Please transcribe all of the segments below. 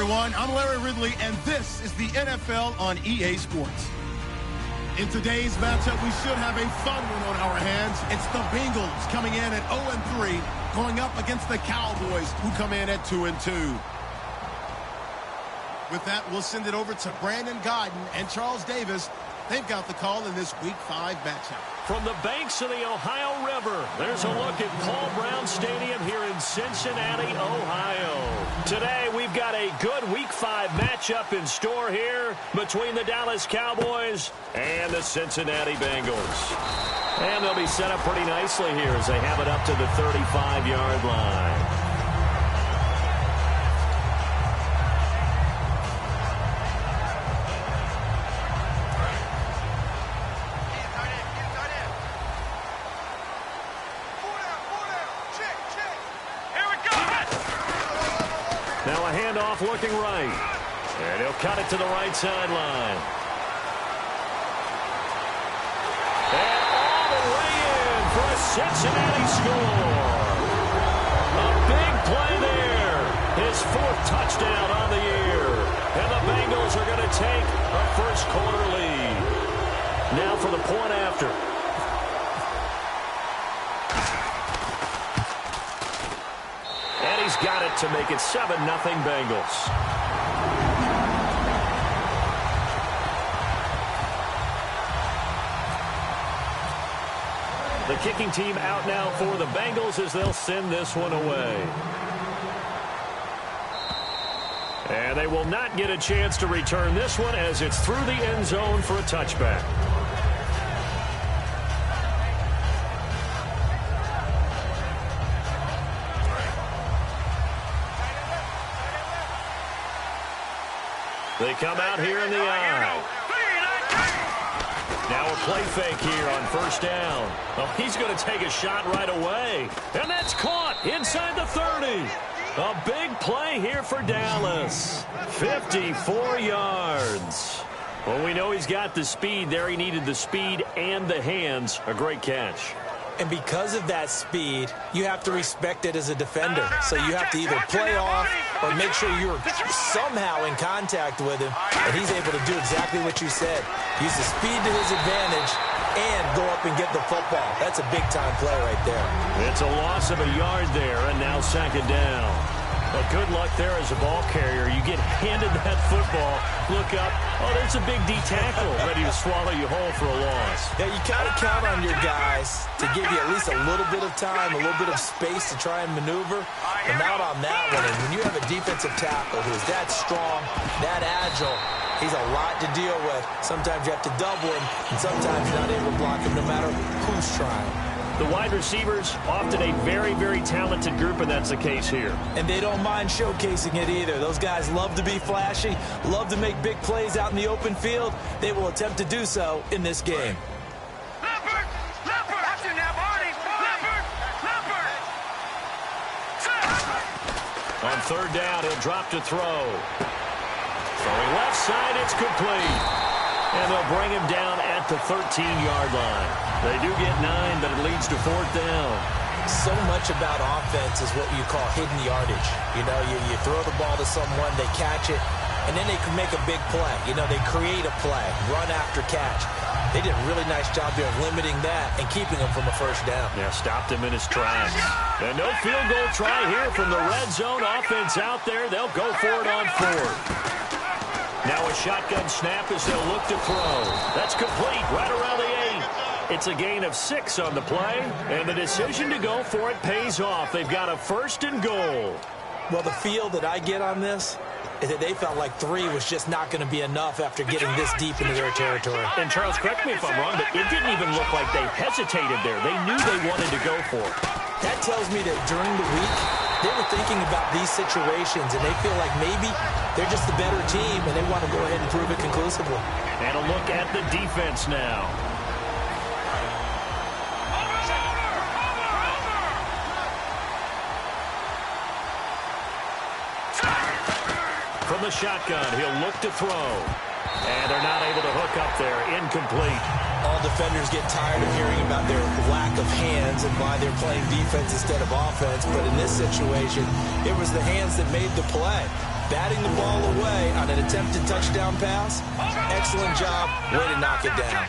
everyone. I'm Larry Ridley, and this is the NFL on EA Sports. In today's matchup, we should have a fun one on our hands. It's the Bengals coming in at 0-3, going up against the Cowboys, who come in at 2-2. With that, we'll send it over to Brandon Godden and Charles Davis. They've got the call in this Week 5 matchup. From the banks of the Ohio River, there's a look at Paul Brown Stadium here in Cincinnati, Ohio. Today, we've got a good Week 5 matchup in store here between the Dallas Cowboys and the Cincinnati Bengals. And they'll be set up pretty nicely here as they have it up to the 35-yard line. Now a handoff looking right. And he'll cut it to the right sideline. And all the way in for a Cincinnati score. A big play there. His 4th touchdown on the year. And the Bengals are going to take a first quarter lead. Now for the point after. Got it to make it 7-0 Bengals. The kicking team out now for the Bengals as they'll send this one away. And they will not get a chance to return this one as it's through the end zone for a touchback. They come out here in the eye. Now a play fake here on first down. Oh, he's going to take a shot right away. And that's caught inside the 30. A big play here for Dallas. 54 yards. Well, we know he's got the speed there. He needed the speed and the hands. A great catch. And because of that speed, you have to respect it as a defender. So you have to either play off or make sure you're somehow in contact with him. And he's able to do exactly what you said. Use the speed to his advantage and go up and get the football. That's a big-time play right there. It's a loss of a yard there, and now 2nd down. But good luck there as a ball carrier. You get handed that football, look up, oh, there's a big D tackle ready to swallow you whole for a loss. Yeah, you kind of count on your guys to give you at least a little bit of time, a little bit of space to try and maneuver, but not on that one. And when you have a defensive tackle who's that strong, that agile, he's a lot to deal with. Sometimes you have to double him, and sometimes you're not able to block him no matter who's trying. The wide receivers, often a very, very talented group, and that's the case here. And they don't mind showcasing it either. Those guys love to be flashy, love to make big plays out in the open field. They will attempt to do so in this game. On 3rd down, he'll drop to throw. Throwing left side, it's complete. And they'll bring him down at the 13-yard line. They do get 9, but it leads to 4th down. So much about offense is what you call hidden yardage. You know, you throw the ball to someone, they catch it, and then they can make a big play. You know, they create a play, run after catch. They did a really nice job there of limiting that and keeping him from a first down. Yeah, stopped him in his tracks. And no field goal try here from the red zone offense out there. They'll go for it on 4th. Now a shotgun snap as they'll look to throw. That's complete right around the 8. It's a gain of 6 on the play, and the decision to go for it pays off. They've got a 1st and goal. Well, the feel that I get on this is that they felt like 3 was just not going to be enough after getting this deep into their territory. And Charles, correct me if I'm wrong, but it didn't even look like they hesitated there. They knew they wanted to go for it. That tells me that during the week, they were thinking about these situations, and they feel like maybe they're just the better team, and they want to go ahead and prove it conclusively. And a look at the defense now. From the shotgun, he'll look to throw. And they're not able to hook up there. Incomplete. All defenders get tired of hearing about their lack of hands and why they're playing defense instead of offense. But in this situation, it was the hands that made the play. batting the ball away on an attempted touchdown pass. Excellent job. Way to knock it down.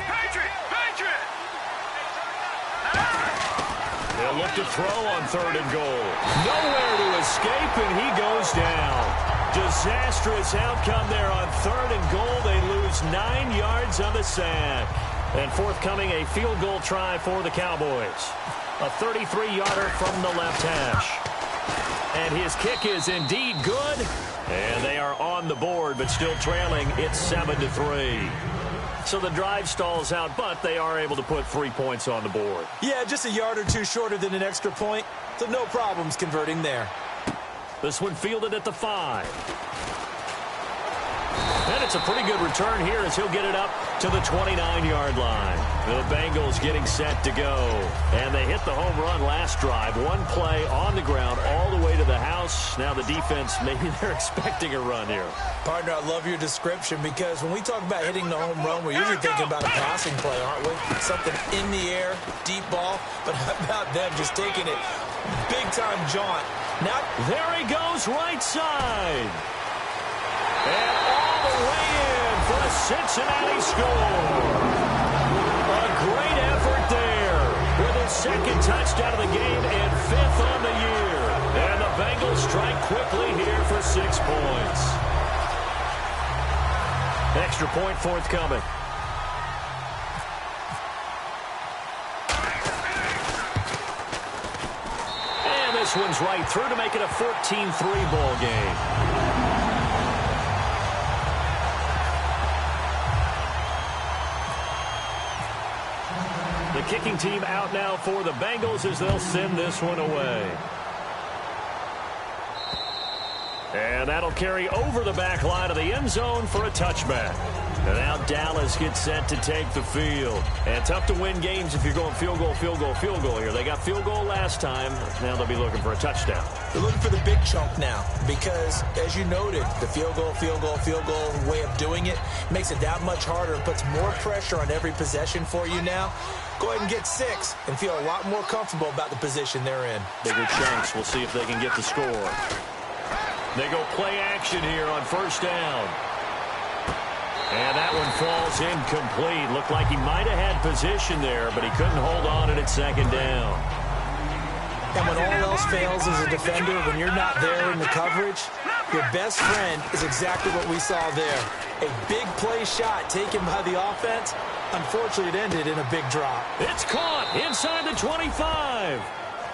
They'll look to throw on 3rd and goal. Nowhere to escape, and he goes down. Disastrous outcome there on 3rd and goal. They lose 9 yards on the sack. And forthcoming, a field goal try for the Cowboys. A 33-yarder from the left hash. And his kick is indeed good. And they are on the board, but still trailing. It's 7-3. So the drive stalls out, but they are able to put 3 points on the board. Yeah, just a yard or two shorter than an extra point. So no problems converting there. This one fielded at the 5. And it's a pretty good return here as he'll get it up to the 29-yard line. The Bengals getting set to go. And they hit the home run last drive. One play on the ground all the way to the house. Now the defense, maybe they're expecting a run here. Partner, I love your description because when we talk about hitting the home run, we're usually thinking about a passing play, aren't we? Something in the air, deep ball. But how about them just taking it big-time jaunt? Now, there he goes right side. And all the way in for a Cincinnati score. A great effort there with his 2nd touchdown of the game and 5th on the year. And the Bengals strike quickly here for 6 points. Extra point forthcoming. And this one's right through to make it a 14-3 ball game. The kicking team out now for the Bengals as they'll send this one away. And that'll carry over the back line of the end zone for a touchback. And now Dallas gets set to take the field. And tough to win games if you're going field goal, field goal, field goal here. They got field goal last time. Now they'll be looking for a touchdown. They're looking for the big chunk now because, as you noted, the field goal, field goal, field goal way of doing it makes it that much harder and puts more pressure on every possession for you now. Go ahead and get 6 and feel a lot more comfortable about the position they're in. Bigger chunks. We'll see if they can get the score. They go play action here on 1st down. And that one falls incomplete. Looked like he might have had position there, but he couldn't hold on at 2nd down. And when all else fails as a defender, when you're not there in the coverage, your best friend is exactly what we saw there. A big play shot taken by the offense. Unfortunately, it ended in a big drop. It's caught inside the 25.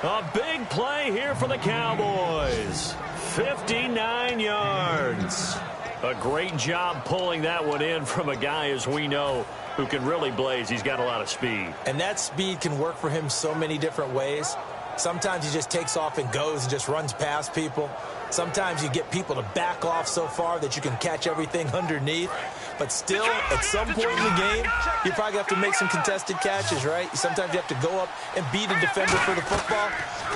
A big play here for the Cowboys. 59 yards. A great job pulling that one in from a guy, as we know, who can really blaze. He's got a lot of speed. And that speed can work for him so many different ways. Sometimes he just takes off and goes and just runs past people. Sometimes you get people to back off so far that you can catch everything underneath. But still, at some point in the game, you probably have to make some contested catches, right? Sometimes you have to go up and beat a defender for the football.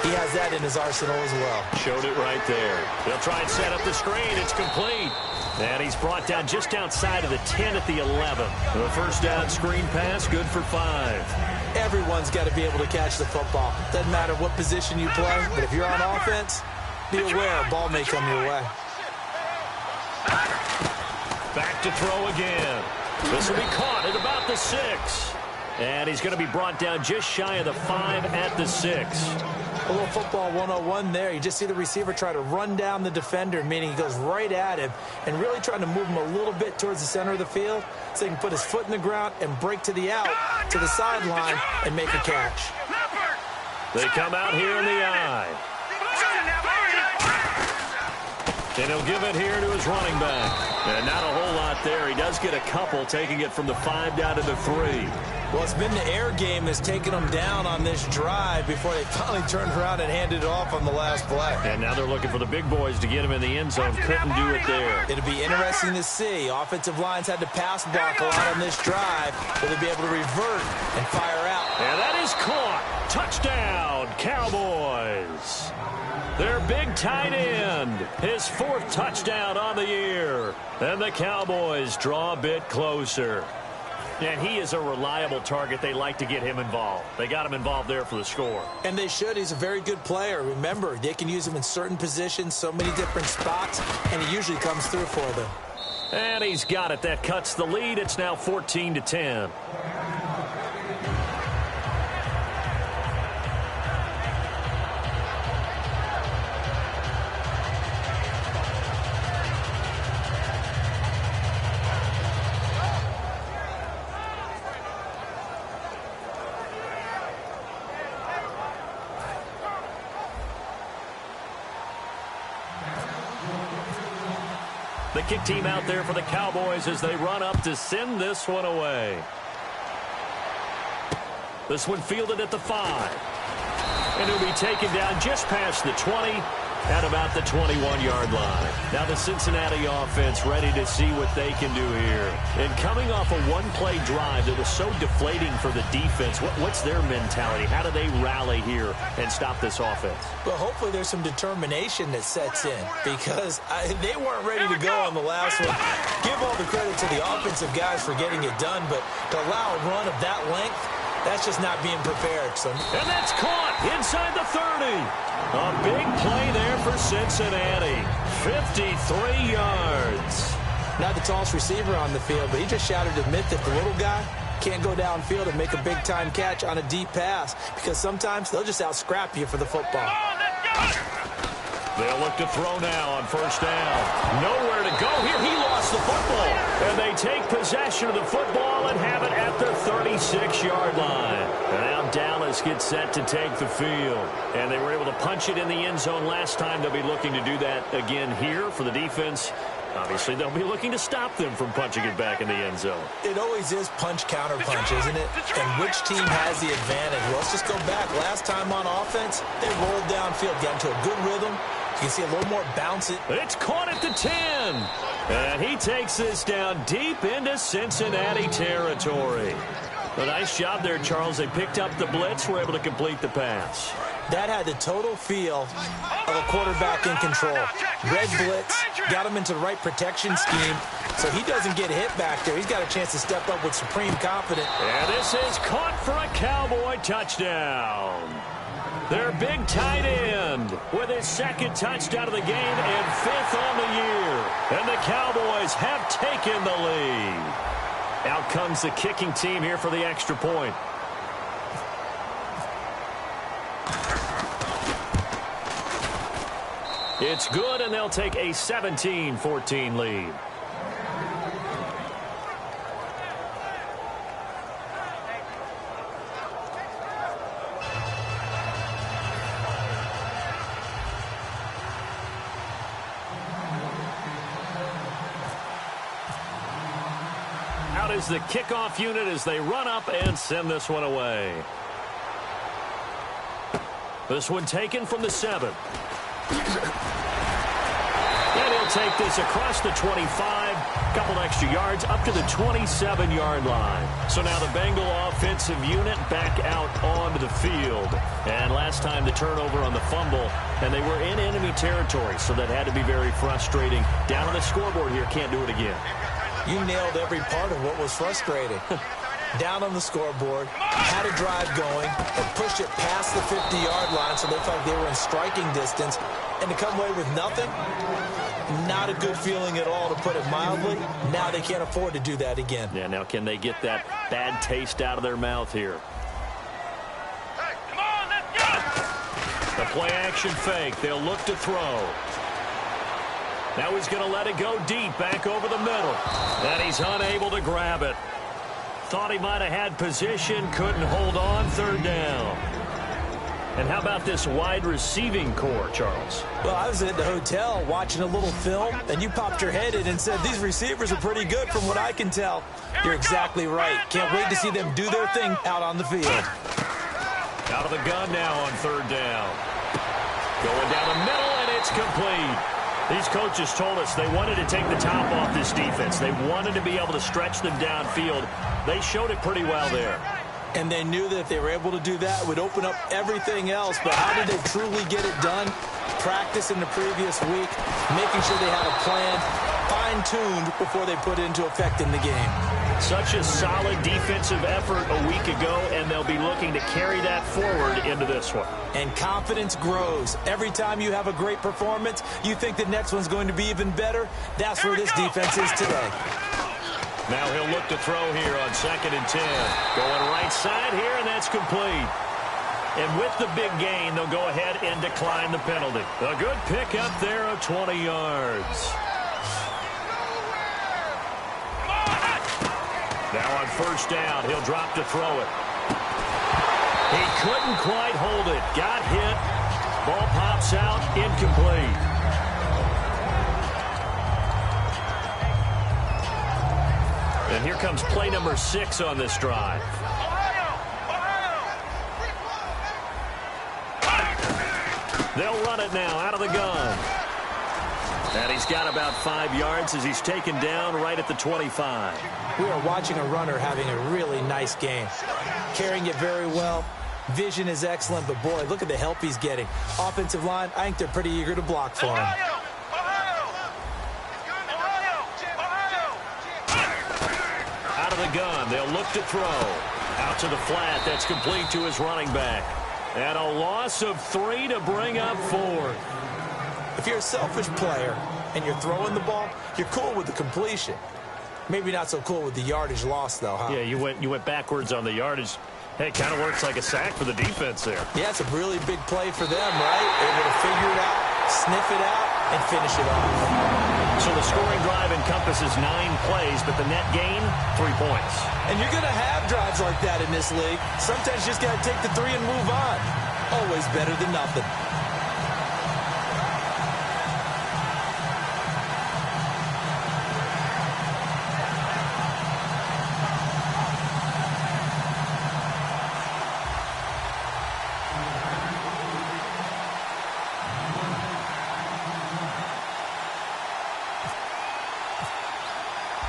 He has that in his arsenal as well. Showed it right there. They'll try and set up the screen. It's complete. And he's brought down just outside of the 10 at the 11. The 1st down screen pass, good for 5. Everyone's got to be able to catch the football. Doesn't matter what position you play, but if you're on offense, be aware a ball may come your way. Back to throw again. This will be caught at about the 6. And he's going to be brought down just shy of the 5 at the 6. A little football 101 there. You just see the receiver try to run down the defender, meaning he goes right at him and really trying to move him a little bit towards the center of the field so he can put his foot in the ground and break to the out, to the sideline, and make a catch. They come out here in the eye. And he'll give it here to his running back. And not a whole lot there. He does get a couple, taking it from the 5 down to the 3. Well, it's been the air game that's taken them down on this drive before they finally turned around and handed it off on the last play. And now they're looking for the big boys to get him in the end zone. Couldn't do it there. It'll be interesting to see. Offensive lines had to pass block a lot on this drive. Will they be able to revert and fire out? And that is caught. Touchdown, Cowboys. Their big tight end, his 4th touchdown on the year. And the Cowboys draw a bit closer. And he is a reliable target. They like to get him involved. They got him involved there for the score. And they should. He's a very good player. Remember, they can use him in certain positions, so many different spots, and he usually comes through for them. And he's got it. That cuts the lead. It's now 14-10. The kick team out there for the Cowboys as they run up to send this one away. This one fielded at the 5. And it'll be taken down just past the 20 at about the 21-yard line. Now the Cincinnati offense ready to see what they can do here. And coming off a one-play drive that was so deflating for the defense, what's their mentality? How do they rally here and stop this offense? Well, hopefully there's some determination that sets in because they weren't ready to go on the last one. Give all the credit to the offensive guys for getting it done, but to allow a run of that length, that's just not being prepared. And that's caught inside the 30. A big play there for Cincinnati. 53 yards. Not the tallest receiver on the field, but he just shouted to admit that the little guy can't go downfield and make a big-time catch on a deep pass because sometimes they'll just out-scrap you for the football. They'll look to throw now on first down. Nowhere to go here. He lost the football. And they take possession of the football and have it at their 36-yard line. And now Dallas gets set to take the field. And they were able to punch it in the end zone last time. They'll be looking to do that again here for the defense. Obviously, they'll be looking to stop them from punching it back in the end zone. It always is punch-counter-punch, isn't it? And which team has the advantage? Well, let's just go back. Last time on offense, they rolled downfield, got into a good rhythm. You can see a little more bounce. It's caught at the 10. And he takes this down deep into Cincinnati territory. A nice job there, Charles. They picked up the blitz, were able to complete the pass. That had the total feel of a quarterback in control. Red blitz, got him into the right protection scheme, so he doesn't get hit back there. He's got a chance to step up with supreme confidence. And this is caught for a Cowboy touchdown. Their big tight end with his second touchdown of the game and 5th on the year. And the Cowboys have taken the lead. Out comes the kicking team here for the extra point. It's good, and they'll take a 17-14 lead. Out is the kickoff unit as they run up and send this one away. This one taken from the 7. And he'll take this across the 25, couple extra yards, up to the 27-yard line. So now the Bengal offensive unit back out onto the field. And last time the turnover on the fumble, and they were in enemy territory, so that had to be very frustrating. Down on the scoreboard here, can't do it again. You nailed every part of what was frustrating. Down on the scoreboard, had a drive going, and pushed it past the 50-yard line so they felt like they were in striking distance. And to come away with nothing, not a good feeling at all, to put it mildly. Now they can't afford to do that again. Yeah, now can they get that bad taste out of their mouth here? Hey, come on, let's go! The play-action fake. They'll look to throw. Now he's going to let it go deep, back over the middle. And he's unable to grab it. Thought he might have had position, couldn't hold on, 3rd down. And how about this wide receiving core, Charles? Well, I was at the hotel watching a little film, and you popped your head in and said, these receivers are pretty good from what I can tell. You're exactly right. Can't wait to see them do their thing out on the field. Out of the gun now on 3rd down. Going down the middle, and it's complete. These coaches told us they wanted to take the top off this defense. They wanted to be able to stretch them downfield. They showed it pretty well there. And they knew that if they were able to do that, it would open up everything else. But how did they truly get it done? Practice in the previous week, making sure they had a plan fine-tuned before they put it into effect in the game. Such a solid defensive effort a week ago, and they'll be looking to carry that forward into this one. And confidence grows. Every time you have a great performance, you think the next one's going to be even better. That's where this defense is today. Now he'll look to throw here on 2nd and 10. Going right side here, and that's complete. And with the big gain, they'll go ahead and decline the penalty. A good pickup there of 20 yards. Now on 1st down, he'll drop to throw it. He couldn't quite hold it. Got hit. Ball pops out, incomplete. And here comes play number 6 on this drive. They'll run it now out of the gun. And he's got about 5 yards as he's taken down right at the 25. We are watching a runner having a really nice game. Carrying it very well. Vision is excellent, but boy, look at the help he's getting. Offensive line, I think they're pretty eager to block for him. Out of the gun, they'll look to throw. Out to the flat, that's complete to his running back. And a loss of 3 to bring up 4. If you're a selfish player and you're throwing the ball, you're cool with the completion. Maybe not so cool with the yardage loss, though, huh? Yeah, you went backwards on the yardage. Hey, it kind of works like a sack for the defense there. Yeah, it's a really big play for them, right? Able to figure it out, sniff it out, and finish it off. So the scoring drive encompasses 9 plays, but the net gain, 3 points. And you're going to have drives like that in this league. Sometimes you just got to take the 3 and move on. Always better than nothing.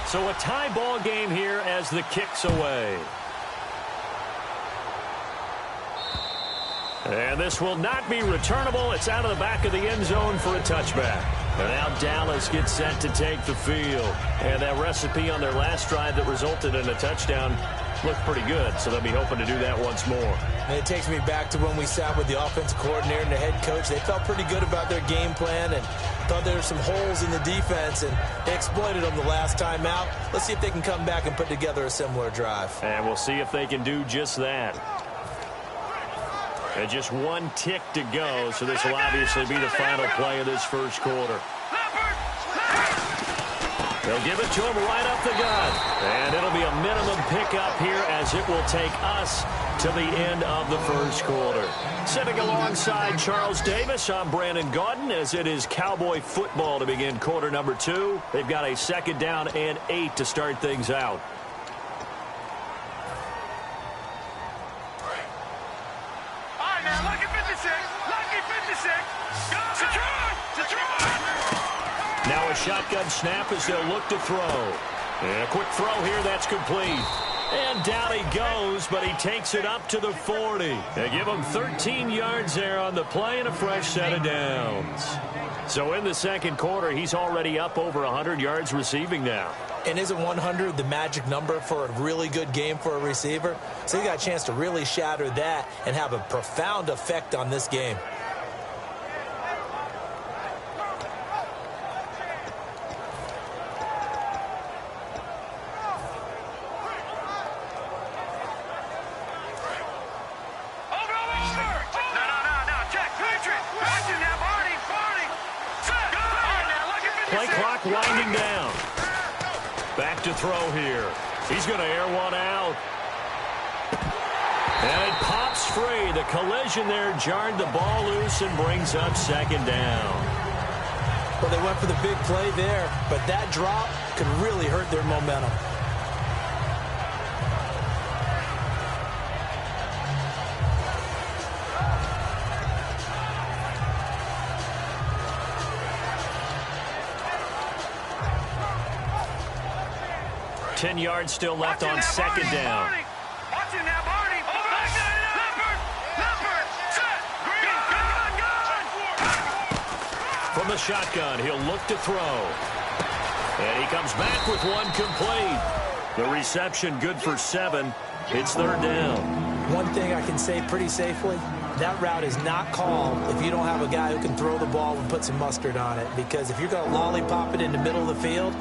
So a tie ball game here as the kick's away. And this will not be returnable. It's out of the back of the end zone for a touchback. And now Dallas gets set to take the field. And that recipe on their last drive that resulted in a touchdown looked pretty good, so they'll be hoping to do that once more. And it takes me back to when we sat with the offensive coordinator and the head coach. They felt pretty good about their game plan and thought there were some holes in the defense, and they exploited them the last time out. Let's see if they can come back and put together a similar drive. And we'll see if they can do just that. And just 1 tick to go, so this will obviously be the final play of this first quarter. They'll give it to him right up the gut. And it'll be a minimum pickup here as it will take us to the end of the first quarter. Sitting alongside Charles Davis, I'm Brandon Gaudin as it is Cowboy football to begin quarter number 2. They've got a 2nd down and 8 to start things out. All right, now, lucky 56. Lucky 56. Now a shotgun snap as they'll look to throw. And a quick throw here, that's complete. And down he goes, but he takes it up to the 40. They give him 13 yards there on the play and a fresh set of downs. So in the second quarter, he's already up over 100 yards receiving now. And isn't 100 the magic number for a really good game for a receiver? So he got a chance to really shatter that and have a profound effect on this game. Play clock winding down. Back to throw here. He's going to air one out. And it pops free. The collision there jarred the ball loose and brings up 2nd down. Well, they went for the big play there, but that drop could really hurt their momentum. Ten yards still left on 2nd down. From the shotgun, he'll look to throw. And he comes back with one complete. The reception good for 7. It's third down. One thing I can say pretty safely, that route is not called if you don't have a guy who can throw the ball and put some mustard on it. Because if you're going to lollipop it in the middle of the field,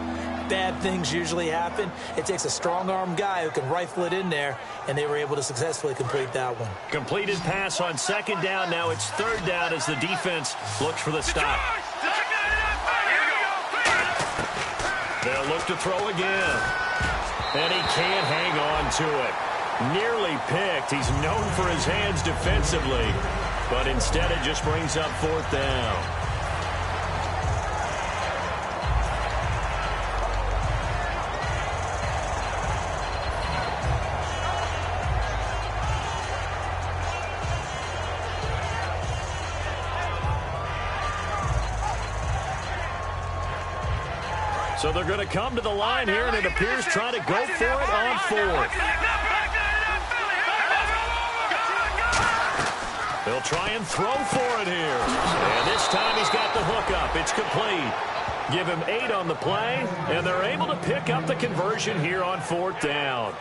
bad things usually happen. It takes a strong-arm guy who can rifle it in there, and they were able to successfully complete that one. Completed pass on second down. Now it's third down as the defense looks for the stop. They'll look to throw again. And he can't hang on to it. Nearly picked. He's known for his hands defensively, but instead it just brings up fourth down. So they're going to come to the line here, and it appears trying to go for it on fourth. They'll try and throw for it here. And this time he's got the hook up. It's complete. Give him 8 on the play, and they're able to pick up the conversion here on fourth down.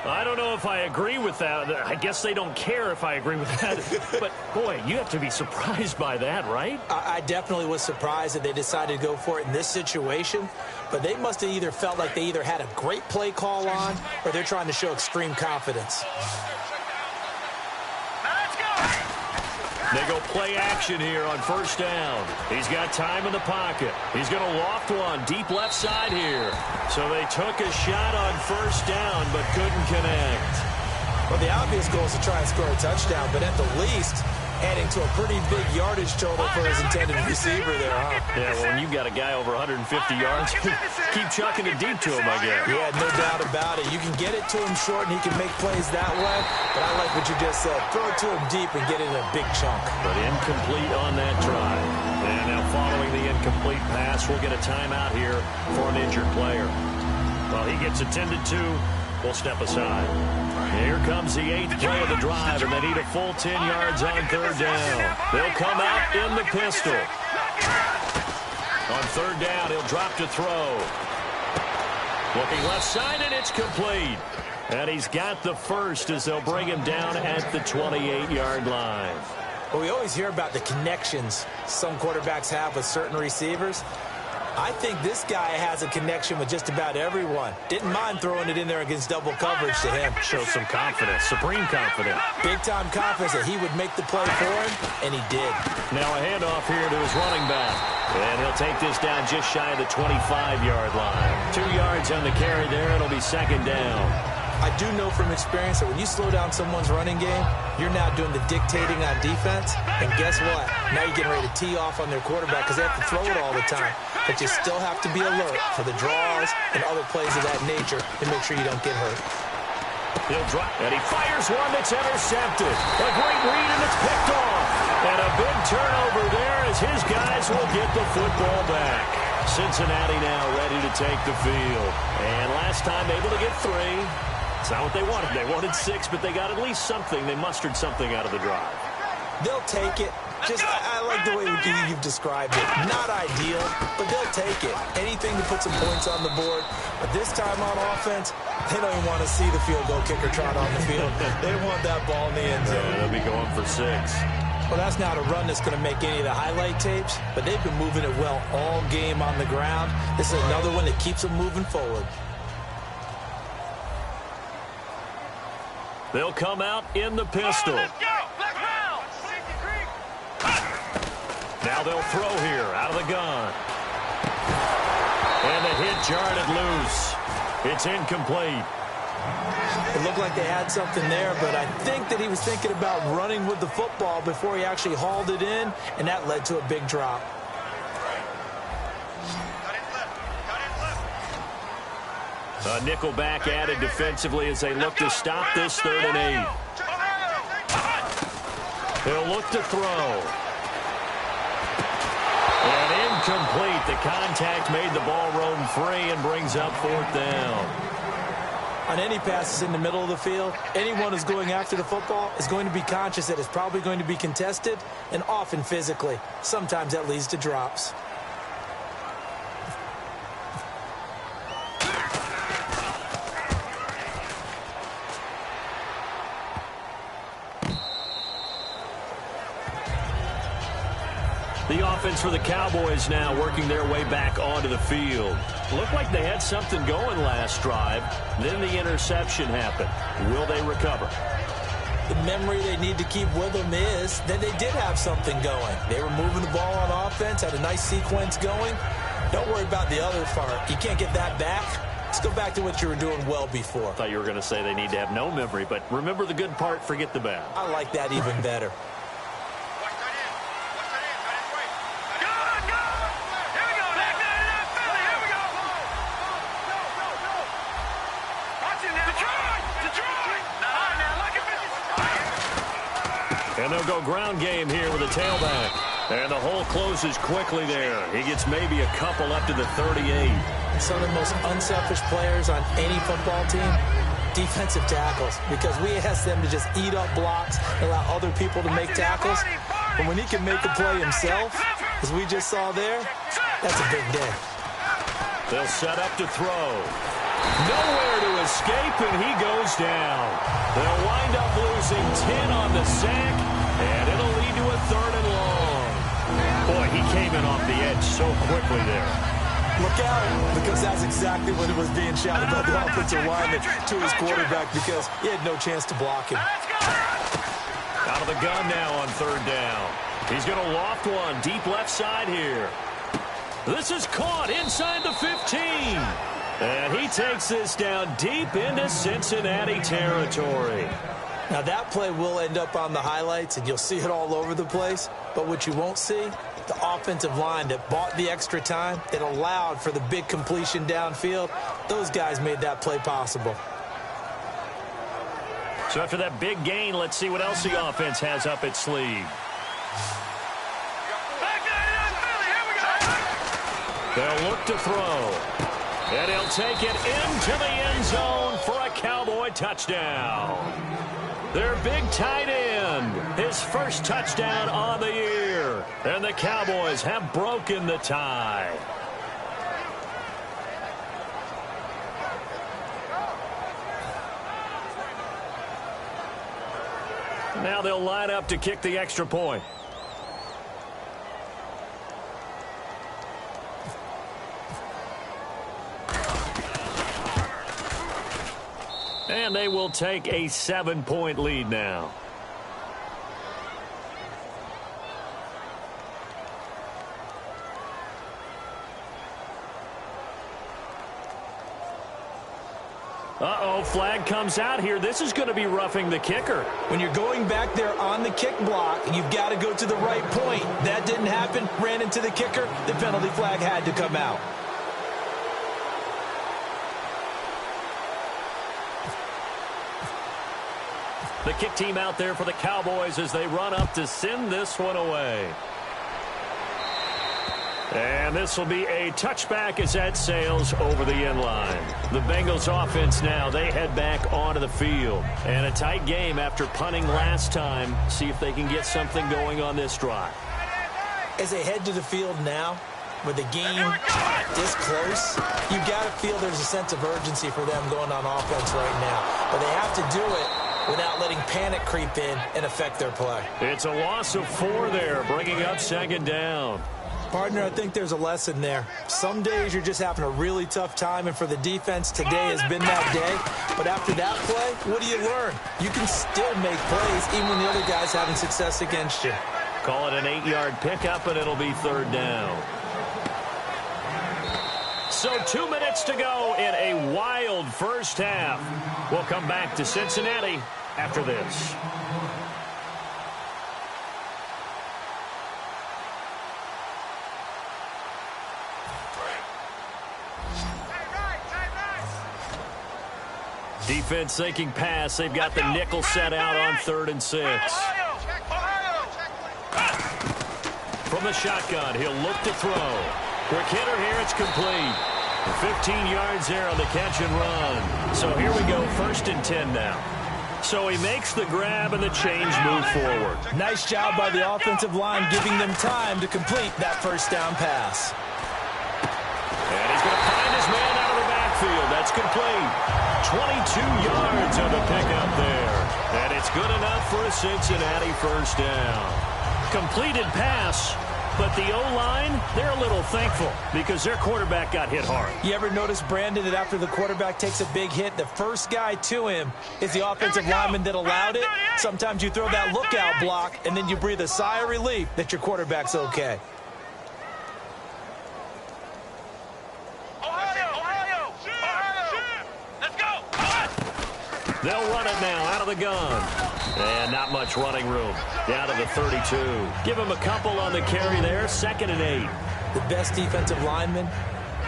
I don't know if I agree with that. I guess they don't care if I agree with that. But, boy, you have to be surprised by that, right? I definitely was surprised that they decided to go for it in this situation. But they must have either felt like they either had a great play call on or they're trying to show extreme confidence. They go play action here on first down. He's got time in the pocket. He's going to loft one deep left side here. So they took a shot on first down but couldn't connect. Well, the obvious goal is to try and score a touchdown, but at the least, adding to a pretty big yardage total for his intended receiver there, huh? Yeah, well, when you've got a guy over 150 yards, keep chucking it deep to him, I guess. Yeah, no doubt about it. You can get it to him short, and he can make plays that way, but I like what you just said. Throw it to him deep and get it in a big chunk. But incomplete on that drive. And now following the incomplete pass, we'll get a timeout here for an injured player. While he gets attended to, we'll step aside. Here comes the 8th play of the drive, and they need a full 10 yards on third down. They'll come out in the pistol. On third down, he'll drop to throw. Looking left side, and it's complete. And he's got the first as they'll bring him down at the 28-yard line. Well, we always hear about the connections some quarterbacks have with certain receivers. I think this guy has a connection with just about everyone. Didn't mind throwing it in there against double coverage to him. Shows some confidence, supreme confidence. Big-time confidence that he would make the play for him, and he did. Now a handoff here to his running back. And he'll take this down just shy of the 25-yard line. 2 yards on the carry there. It'll be second down. I do know from experience that when you slow down someone's running game, you're now doing the dictating on defense. And guess what? Now you're getting ready to tee off on their quarterback because they have to throw it all the time. But you still have to be alert for the draws and other plays of that nature to make sure you don't get hurt. He'll drop, and he fires one that's intercepted. A great read, and it's picked off. And a big turnover there as his guys will get the football back. Cincinnati now ready to take the field. And last time able to get 3. It's not what they wanted. They wanted 6, but they got at least something. They mustered something out of the drive. They'll take it. I like the way you've described it. Not ideal, but they'll take it. Anything to put some points on the board. But this time on offense, they don't even want to see the field goal kicker trot on the field. They want that ball in the end zone. They'll be going for 6. Well, that's not a run that's going to make any of the highlight tapes, but they've been moving it well all game on the ground. This is another one that keeps them moving forward. They'll come out in the pistol. Now they'll throw here out of the gun. And the hit jarred it loose. It's incomplete. It looked like they had something there, but I think that he was thinking about running with the football before he actually hauled it in, and that led to a big drop. A nickel back added defensively as they look to stop this 3rd and 8. He'll look to throw. And incomplete. The contact made the ball roam free and brings up 4th down. On any passes in the middle of the field, anyone who's going after the football is going to be conscious that it's probably going to be contested, and often physically. Sometimes that leads to drops. offense for the Cowboys now working their way back onto the field. Looked like they had something going last drive. Then the interception happened. Will they recover? The memory they need to keep with them is that they did have something going. They were moving the ball on offense, had a nice sequence going. Don't worry about the other part. You can't get that back. Let's go back to what you were doing well before. I thought you were going to say they need to have no memory, but remember the good part, forget the bad. I like that even better. And they'll go ground game here with a tailback. And the hole closes quickly there. He gets maybe a couple up to the 38. Some of the most unselfish players on any football team, defensive tackles, because we ask them to just eat up blocks and allow other people to make tackles. But when he can make a play himself, as we just saw there, that's a big day. They'll set up to throw. Nowhere to escape, and he goes down. They'll wind up losing 10 on the sack, and it'll lead to a 3rd and long. Boy, he came in off the edge so quickly there. Look out, because that's exactly what it was being shouted by the offensive lineman to his quarterback, because he had no chance to block him. Out of the gun now on 3rd down. He's going to loft one deep left side here. This is caught inside the 15. And he takes this down deep into Cincinnati territory. Now that play will end up on the highlights, and you'll see it all over the place. But what you won't see, the offensive line that bought the extra time, that allowed for the big completion downfield, those guys made that play possible. So after that big gain, let's see what else the offense has up its sleeve. They'll look to throw. And he'll take it into the end zone for a Cowboy touchdown. Their big tight end, his first touchdown on the year. And the Cowboys have broken the tie. Now they'll line up to kick the extra point. And they will take a 7-point lead now. Uh-oh, flag comes out here. This is going to be roughing the kicker. When you're going back there on the kick block, you've got to go to the right point. That didn't happen. Ran into the kicker. The penalty flag had to come out. The kick team out there for the Cowboys as they run up to send this one away. And this will be a touchback as that sails over the end line. The Bengals offense now, they head back onto the field. And a tight game after punting last time. See if they can get something going on this drive. As they head to the field now, with the game this close, you've got to feel there's a sense of urgency for them going on offense right now. But they have to do it without letting panic creep in and affect their play. It's a loss of 4 there, bringing up 2nd down. Partner, I think there's a lesson there. Some days you're just having a really tough time, and for the defense, today has been that day. But after that play, what do you learn? You can still make plays even when the other guy's having success against you. Call it an 8-yard pickup, and it'll be 3rd down. So 2 minutes to go in a wild first half. We'll come back to Cincinnati after this. Defense thinking pass. They've got the nickel set out on 3rd and 6. From the shotgun, he'll look to throw. Quick hitter here, it's complete. 15 yards there on the catch and run. So here we go, 1st and 10 now. So he makes the grab and the change move forward. Nice job by the offensive line, giving them time to complete that first down pass. And he's going to find his man out of the backfield. That's complete. 22 yards on the pickup there. And it's good enough for a Cincinnati first down. Completed pass. But the O-line, they're a little thankful because their quarterback got hit hard. You ever notice, Brandon, that after the quarterback takes a big hit, the first guy to him is the offensive lineman that allowed it? Sometimes you throw that lookout block, and then you breathe a sigh of relief that your quarterback's okay. Ohio! Let's go! They'll run it now out of the gun. And not much running room. Down to the 32. Give him a couple on the carry there. 2nd and 8. The best defensive linemen,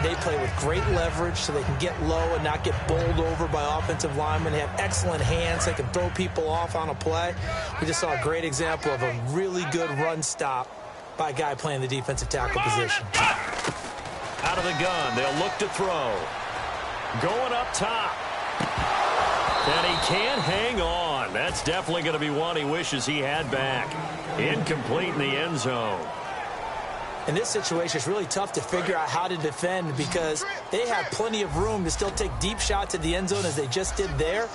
they play with great leverage so they can get low and not get bowled over by offensive linemen. They have excellent hands. They can throw people off on a play. We just saw a great example of a really good run stop by a guy playing the defensive tackle position. Out of the gun. They'll look to throw. Going up top. And he can't hang on. That's definitely going to be one he wishes he had back. Incomplete in the end zone. In this situation, it's really tough to figure out how to defend because they have plenty of room to still take deep shots at the end zone as they just did there.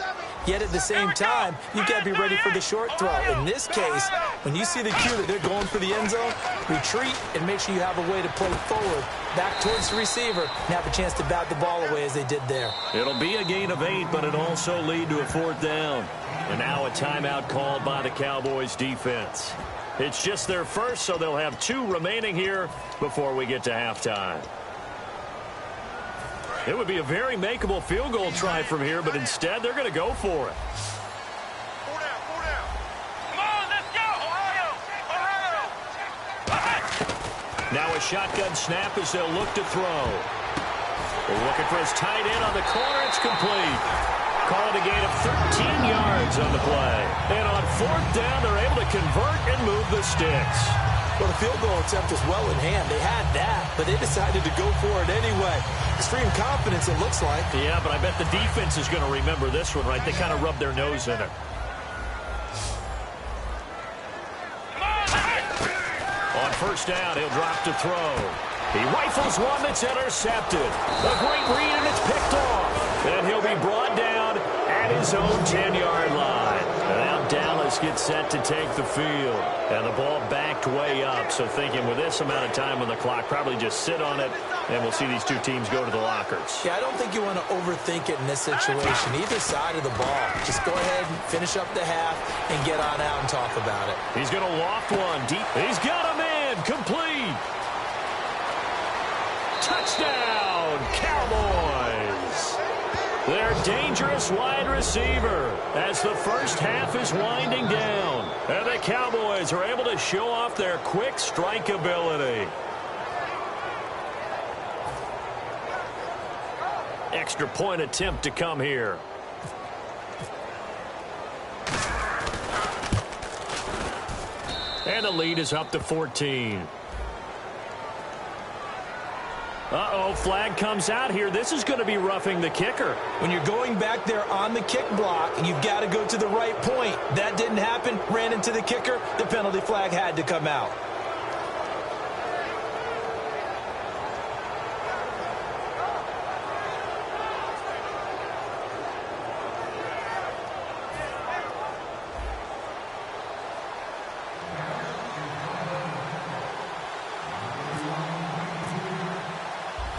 Yet at the same time, you've got to be ready for the short throw. In this case, when you see the cue that they're going for the end zone, retreat and make sure you have a way to play forward, back towards the receiver, and have a chance to bat the ball away as they did there. It'll be a gain of 8, but it'll also lead to a 4th down. And now a timeout called by the Cowboys defense. It's just their first, so they'll have 2 remaining here before we get to halftime. It would be a very makeable field goal try from here, but instead they're going to go for it. 4 down. Come on, let's go, Ohio! Now a shotgun snap as they'll look to throw. They're looking for his tight end on the corner. It's complete. Call it a gain of 13 yards on the play. And on 4th down, they're able to convert and move the sticks. Well, the field goal attempt was well in hand. They had that, but they decided to go for it anyway. Extreme confidence, it looks like. Yeah, but I bet the defense is going to remember this one, right? They kind of rubbed their nose in it. On 1st down, he'll drop to throw. He rifles one that's intercepted. A great read, and it's picked off. And he'll be brought down at his own 10-yard line. And now Dallas gets set to take the field. And the ball backed way up. So thinking with this amount of time on the clock, probably just sit on it, and we'll see these 2 teams go to the lockers. Yeah, I don't think you want to overthink it in this situation. Either side of the ball. Just go ahead and finish up the half and get on out and talk about it. He's going to loft one deep. He's got him in. Complete. Touchdown, Cowboys. Their dangerous wide receiver as the first half is winding down. And the Cowboys are able to show off their quick strike ability. Extra point attempt to come here. And the lead is up to 14. Uh-oh, flag comes out here. This is going to be roughing the kicker. When you're going back there on the kick block, you've got to go to the right point. That didn't happen. Ran into the kicker. The penalty flag had to come out.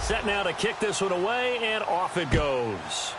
Set now to kick this one away, and off it goes.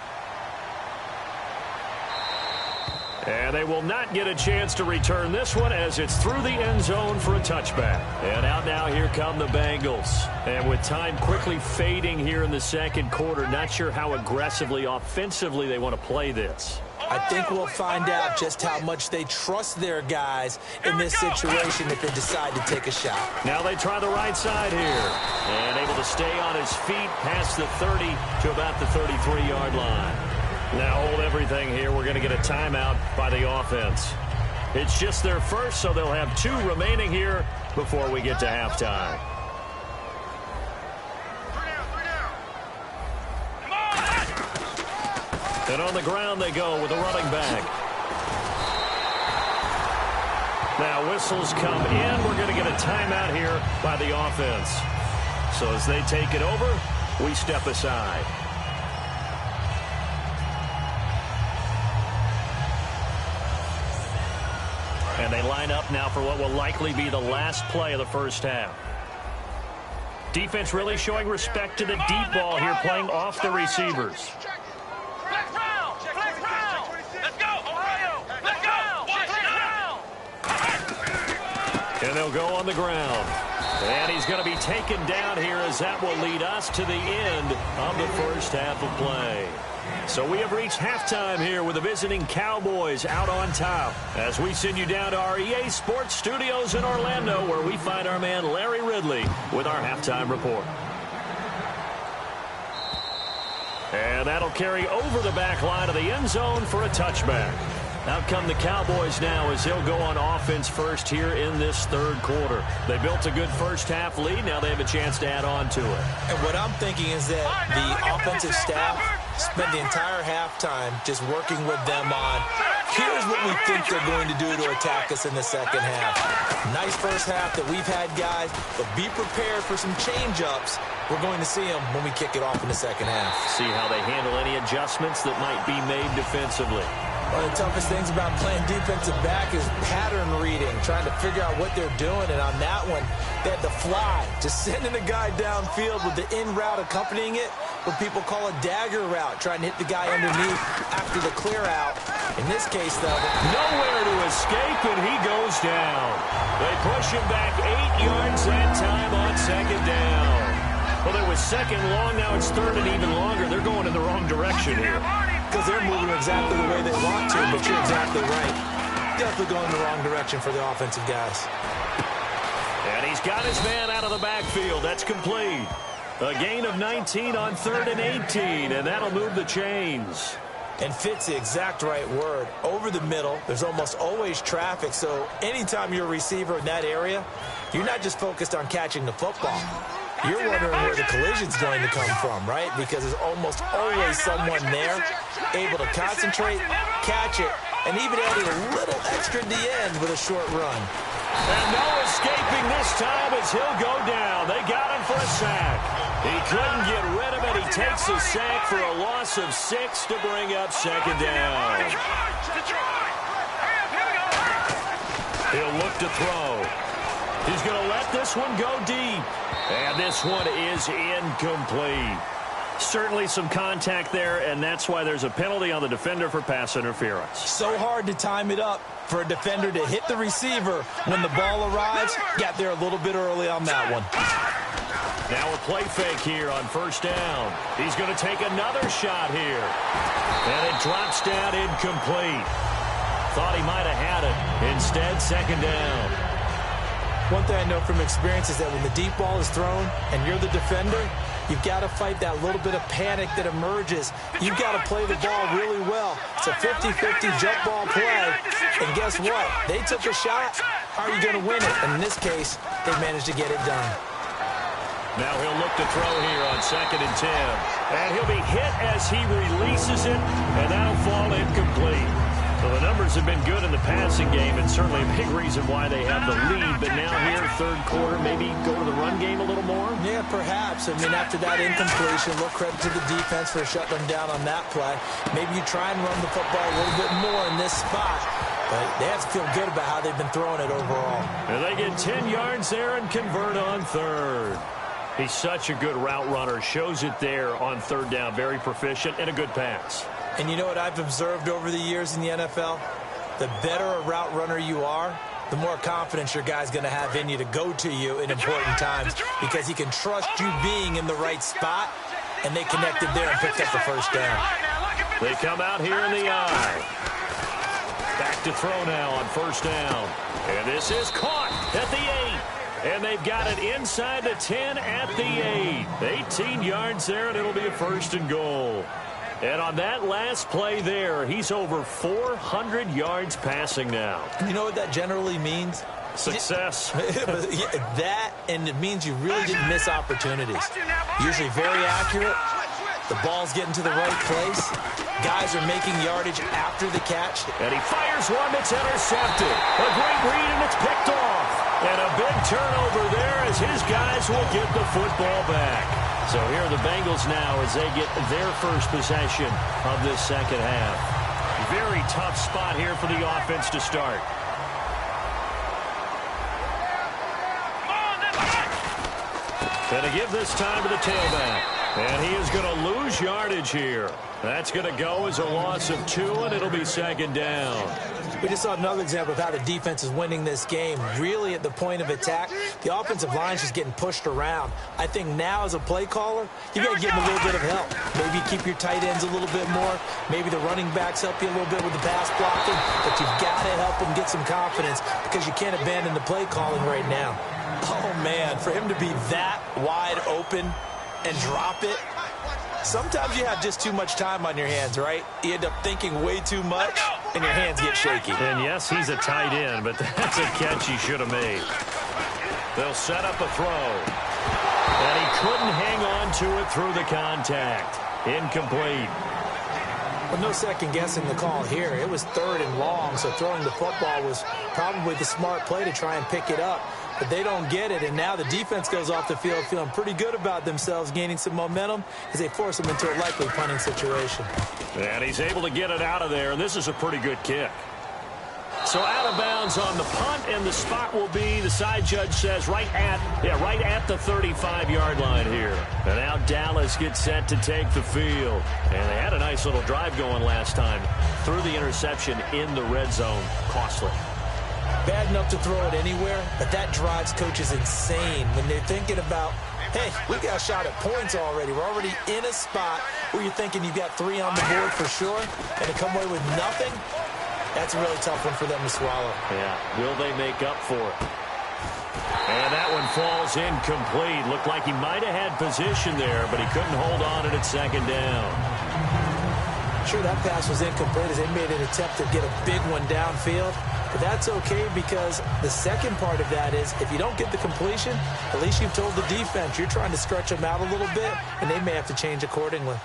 And they will not get a chance to return this one as it's through the end zone for a touchback. And out now, here come the Bengals. And with time quickly fading here in the 2nd quarter, not sure how aggressively, offensively they want to play this. I think we'll find out just how much they trust their guys in this situation if they decide to take a shot. Now they try the right side here. And able to stay on his feet past the 30 to about the 33-yard line. Now hold everything here. We're going to get a timeout by the offense. It's just their first, so they'll have 2 remaining here before we get to halftime. And on the ground they go with a running back. Now whistles come in. We're going to get a timeout here by the offense. So as they take it over, we step aside. And they line up now for what will likely be the last play of the first half. Defense really showing respect to the deep ball here, playing off the receivers. Flex round. Flex round. Let's go, Ohio. Let's go. And they'll go on the ground. And he's going to be taken down here, as that will lead us to the end of the first half of play. So we have reached halftime here with the visiting Cowboys out on top, as we send you down to our EA Sports Studios in Orlando, where we find our man Larry Ridley with our halftime report. And that'll carry over the back line of the end zone for a touchback. Out come the Cowboys now, as they'll go on offense first here in this third quarter. They built a good first half lead. Now they have a chance to add on to it. And what I'm thinking is that the offensive staff spent the entire halftime just working with them on, here's what we think they're going to do to attack us in the second half. Nice first half that we've had, guys, but be prepared for some change-ups. We're going to see them when we kick it off in the second half. See how they handle any adjustments that might be made defensively. One of the toughest things about playing defensive back is pattern reading, trying to figure out what they're doing. And on that one, they had to fly, just sending a guy downfield with the in route accompanying it, what people call a dagger route, trying to hit the guy underneath after the clear out. In this case, though, nowhere to escape, and he goes down. They push him back 8 yards that time on second down. Well, it was second long, now it's third and even longer. They're going in the wrong direction here. Because they're moving exactly the way they want to, but you're exactly right. Definitely going in the wrong direction for the offensive guys. And he's got his man out of the backfield. That's complete. A gain of 19 on 3rd and 18, and that'll move the chains. And fit's the exact right word. Over the middle, there's almost always traffic, so anytime you're a receiver in that area, you're not just focused on catching the football. You're wondering where the collision's going to come from, right? Because there's almost always someone there able to concentrate, catch it, and even adding a little extra at the end with a short run. And no escaping this time, as he'll go down. They got him for a sack. He couldn't get rid of it. He takes a sack for a loss of 6 to bring up second down. He'll look to throw. He's going to let this one go deep. And this one is incomplete. Certainly some contact there, and that's why there's a penalty on the defender for pass interference. So hard to time it up for a defender to hit the receiver when the ball arrives. Got there a little bit early on that one. Now a play fake here on first down. He's going to take another shot here. And it drops down incomplete. Thought he might have had it. Instead, second down. One thing I know from experience is that when the deep ball is thrown and you're the defender, you've got to fight that little bit of panic that emerges. You've got to play the ball really well. It's a 50-50 jump ball play. And guess what? They took a shot. How are you going to win it? And in this case, they managed to get it done. Now he'll look to throw here on 2nd and 10. And he'll be hit as he releases it, and that'll fall incomplete. So the numbers have been good in the passing game, and certainly a big reason why they have the lead. But now here, third quarter, maybe go to the run game a little more? Yeah, perhaps. I mean, after that incompletion, a little credit to the defense for shutting them down on that play. Maybe you try and run the football a little bit more in this spot. But they have to feel good about how they've been throwing it overall. And they get 10 yards there and convert on third. He's such a good route runner. Shows it there on third down. Very proficient and a good pass. And you know what I've observed over the years in the NFL? The better a route runner you are, the more confidence your guy's going to have in you to go to you in important times, because he can trust you being in the right spot, and they connected there and picked up the first down. They come out here in the eye. Back to throw now on first down. And this is caught at the 8. And they've got it inside the 10 at the 8. 18 yards there, and it'll be a first and goal. And on that last play there, he's over 400 yards passing now. You know what that generally means? Success. That, and it means you really didn't miss opportunities. Usually very accurate. The ball's getting to the right place. Guys are making yardage after the catch. And he fires one that's intercepted. A great read, and it's picked off. And a big turnover there as his guys will get the football back. So here are the Bengals now as they get their first possession of this second half. Very tough spot here for the offense to start. And to give this time to the tailback. And he is going to lose yardage here. That's going to go as a loss of 2, and it'll be second down. We just saw another example of how the defense is winning this game. Really at the point of attack, the offensive line's just getting pushed around. I think now as a play caller, you got to give them a little bit of help. Maybe keep your tight ends a little bit more. Maybe the running backs help you a little bit with the pass blocking. But you've got to help them get some confidence because you can't abandon the play calling right now. Oh, man, for him to be that wide open and drop it, sometimes you have just too much time on your hands, right? You end up thinking way too much, and your hands get shaky. And yes, he's a tight end, but that's a catch he should have made. They'll set up a throw. And he couldn't hang on to it through the contact. Incomplete. Well, no second guessing the call here. It was 3rd and long, so throwing the football was probably the smart play to try and pick it up. But they don't get it, and now the defense goes off the field feeling pretty good about themselves, gaining some momentum as they force them into a likely punting situation. And he's able to get it out of there, and this is a pretty good kick. So out of bounds on the punt, and the spot will be, the side judge says, right at the 35-yard line here. And now Dallas gets set to take the field. And they had a nice little drive going last time. Threw the interception in the red zone. Costly. Bad enough to throw it anywhere, but that drives coaches insane when they're thinking about, hey, we got a shot at points already. We're already in a spot where you're thinking you've got 3 on the board for sure, and to come away with nothing, that's a really tough one for them to swallow. Yeah, will they make up for it? And that one falls incomplete. Looked like he might have had position there, but he couldn't hold on at second down. Sure, that pass was incomplete as they made an attempt to get a big one downfield. But that's okay because the second part of that is if you don't get the completion, at least you've told the defense you're trying to stretch them out a little bit, and they may have to change accordingly.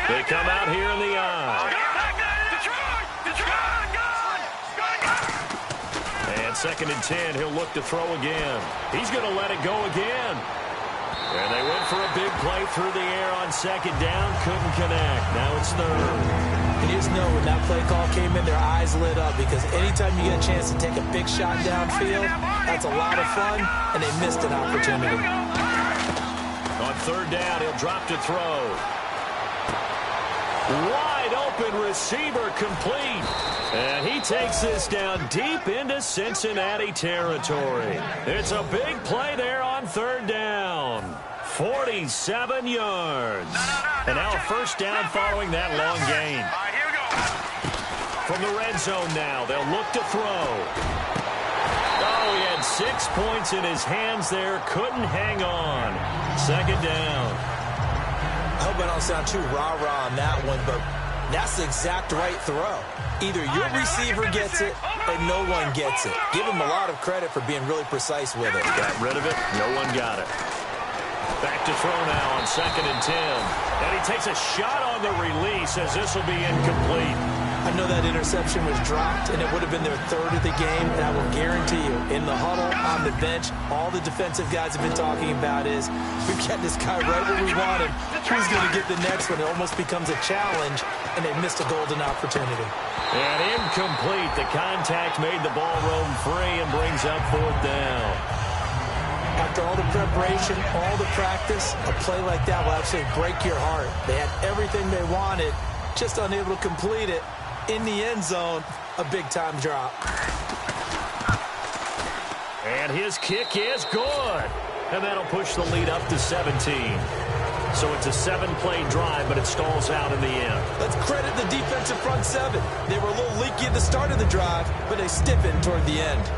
They come out here in the eye. And 2nd and 10, he'll look to throw again. He's going to let it go again. And they went for a big play through the air on 2nd down. Couldn't connect. Now it's 3rd. And you just know when that play call came in, their eyes lit up because anytime you get a chance to take a big shot downfield, that's a lot of fun, and they missed an opportunity. On 3rd down, he'll drop to throw. Wide open receiver complete. And he takes this down deep into Cincinnati territory. It's a big play there on 3rd down. 47 yards. And now a 1st down following that long gain. From the red zone now, they'll look to throw. Oh, he had 6 points in his hands there. Couldn't hang on. 2nd down. I hope I don't sound too rah-rah on that one, but that's the exact right throw. Either your receiver gets it or no one gets it. Give him a lot of credit for being really precise with it. Got rid of it. No one got it. Back to throw now on 2nd and 10. And he takes a shot on the release as this will be incomplete. I know that interception was dropped, and it would have been their 3rd of the game, and I will guarantee you, in the huddle, on the bench, all the defensive guys have been talking about is, we've got this guy right where we want him. Who's going to get the next one? It almost becomes a challenge, and they missed a golden opportunity. And incomplete. The contact made the ball roam free and brings up 4th down. After all the preparation, all the practice, a play like that will absolutely break your heart. They had everything they wanted, just unable to complete it. In the end zone, a big-time drop. And his kick is good. And that'll push the lead up to 17. So it's a 7-play drive, but it stalls out in the end. Let's credit the defensive front 7. They were a little leaky at the start of the drive, but they stiffened toward the end.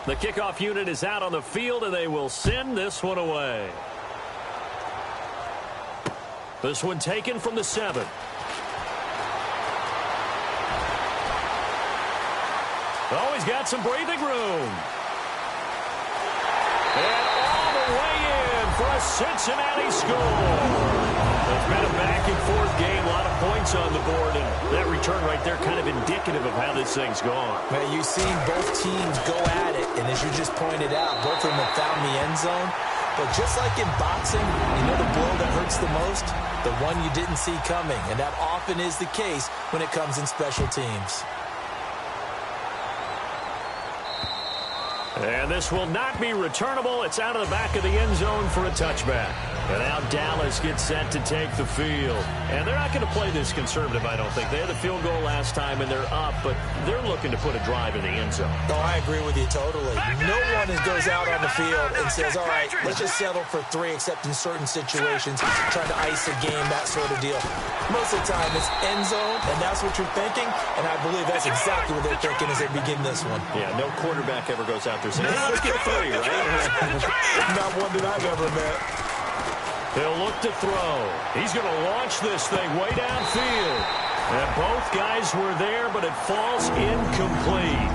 The kickoff unit is out on the field, and they will send this one away. This one taken from the 7. Oh, he's got some breathing room. And all the way in for a Cincinnati score. It's been a back-and-forth game, a lot of points on the board, and that return right there kind of indicative of how this thing's gone. Man, you've seen both teams go at it, and as you just pointed out, both of them have found the end zone. But just like in boxing, you know the blow that hurts the most? The one you didn't see coming, and that often is the case when it comes in special teams. And this will not be returnable. It's out of the back of the end zone for a touchback. And now Dallas gets set to take the field. And they're not going to play this conservative, I don't think. They had the field goal last time, and they're up, but they're looking to put a drive in the end zone. Oh, I agree with you totally. No one goes out on the field and says, all right, let's just settle for 3, except in certain situations, trying to ice a game, that sort of deal. Most of the time, it's end zone, and that's what you're thinking, and I believe that's exactly what they're thinking as they begin this one. Yeah, no quarterback ever goes out there saying, hey, let's get 3, right? Not one that I've ever met. He'll look to throw. He's going to launch this thing way downfield. And both guys were there, but it falls incomplete.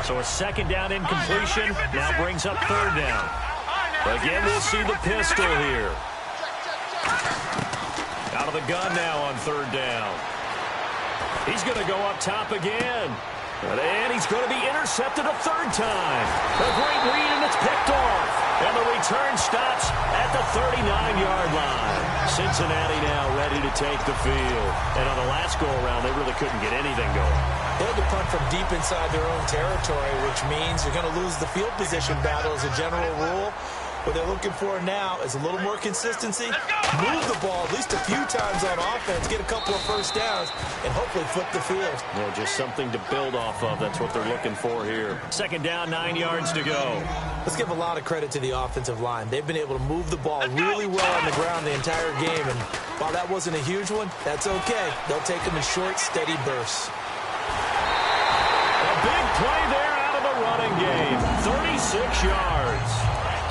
So a second down incompletion now brings up third down. Again, we'll see the pistol here. Out of the gun now on third down. He's going to go up top again. And he's going to be intercepted a third time. A great read, and it's picked off. And the return stops at the 39-yard line. Cincinnati now ready to take the field. And on the last go-around, they really couldn't get anything going. They had to punt from deep inside their own territory, which means you're going to lose the field position battle as a general rule. What they're looking for now is a little more consistency, move the ball at least a few times on offense, get a couple of first downs, and hopefully flip the field. Yeah, just something to build off of. That's what they're looking for here. Second down, 9 yards to go. Let's give a lot of credit to the offensive line. They've been able to move the ball really well on the ground the entire game, and while that wasn't a huge one, that's okay. They'll take them in short, steady bursts. A big play there out of the running game. 36 yards.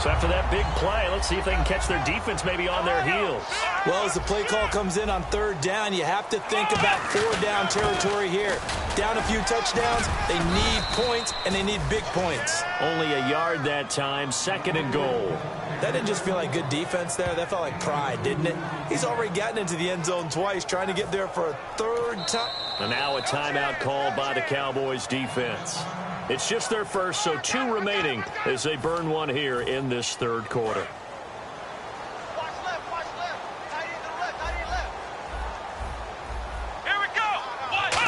So after that big play, let's see if they can catch their defense maybe on their heels. Well, as the play call comes in on third down, you have to think about 4-down territory here. Down a few touchdowns, they need points, and they need big points. Only a yard that time, second and goal. That didn't just feel like good defense there. That felt like pride, didn't it? He's already gotten into the end zone twice, trying to get there for a third time. And now a timeout called by the Cowboys defense. It's just their first, so 2 remaining as they burn one here in this third quarter. Watch left, watch left. Tight end to the left, tight end left. Here we go.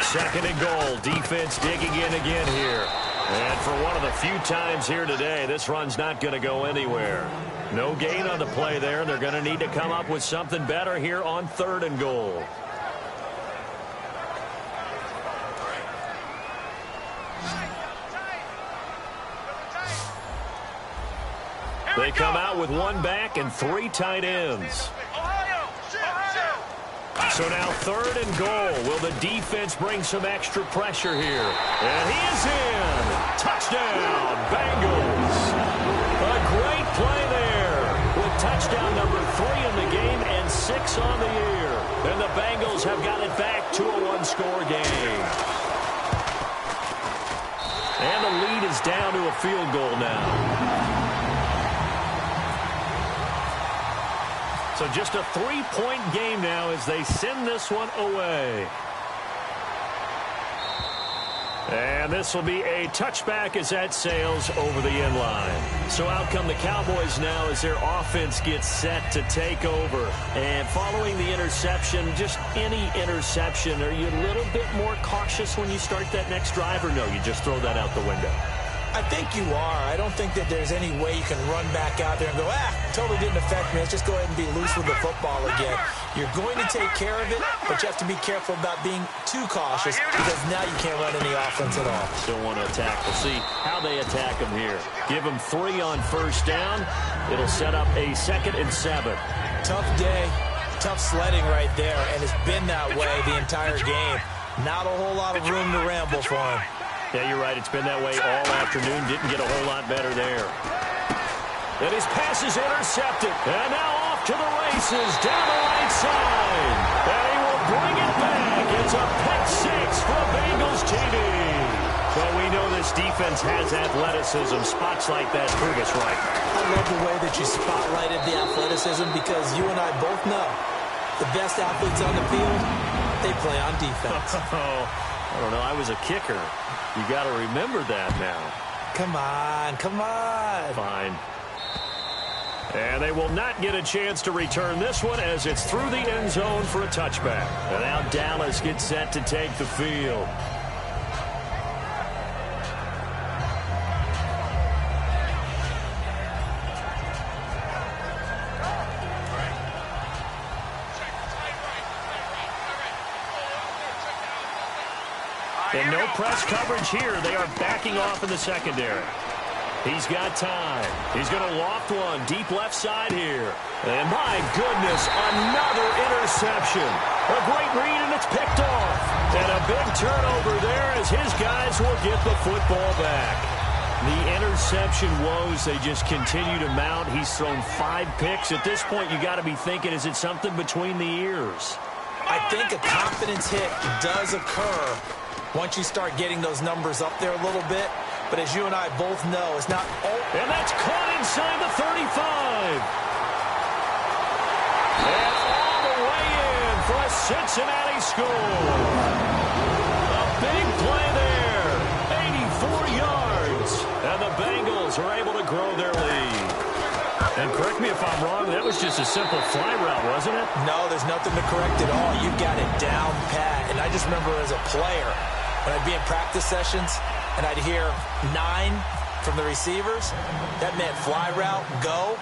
Second and goal. Defense digging in again here. And for one of the few times here today, this run's not going to go anywhere. No gain on the play there. They're going to need to come up with something better here on third and goal. They come out with 1 back and 3 tight ends. So now third and goal. Will the defense bring some extra pressure here? And he is in. Touchdown, Bengals. A great play there with touchdown number 3 in the game and 6 on the year. And the Bengals have got it back to a 1-score game. And the lead is down to a field goal now. So just a 3-point game now as they send this one away. And this will be a touchback as that sails over the end line. So out come the Cowboys now as their offense gets set to take over. And following the interception, just any interception, are you a little bit more cautious when you start that next drive, or no, you just throw that out the window? I think you are. I don't think that there's any way you can run back out there and go, totally didn't affect me. Let's just go ahead and be loose with the football again. You're going to take care of it, but you have to be careful about being too cautious because now you can't run any offense at all. Still want to attack. We'll see how they attack them here. Give them 3 on first down. It'll set up a 2nd and 7. Tough day, tough sledding right there, and it's been that way the entire game. Not a whole lot of room to ramble for him. Yeah, you're right. It's been that way all afternoon. Didn't get a whole lot better there. And his pass is intercepted. And now off to the races down the right side. And he will bring it back. And It's a pick six for Bengals TD. Well, we know this defense has athleticism. Spots like that prove us right. I love the way that you spotlighted the athleticism because you and I both know the best athletes on the field, they play on defense. I don't know. I was a kicker. You got to remember that now. Come on, come on. Fine. And they will not get a chance to return this one as it's through the end zone for a touchback. And now Dallas gets set to take the field. And no press coverage here. They are backing off in the secondary. He's got time. He's going to loft one deep left side here. And my goodness, another interception. A great read, and it's picked off. And a big turnover there as his guys will get the football back. The interception woes, they just continue to mount. He's thrown 5 picks. At this point, you got to be thinking, is it something between the ears? I think a confidence hit does occur once you start getting those numbers up there a little bit. But as you and I both know, it's not... And that's caught inside the 35. And all the way in for a Cincinnati score. A big play there. 84 yards. And the Bengals are able to grow their lead. And correct me if I'm wrong, that was just a simple fly route, wasn't it? No, there's nothing to correct at all. You got it down pat. And I just remember as a player, when I'd be in practice sessions, and I'd hear 9 from the receivers, that meant fly route, go,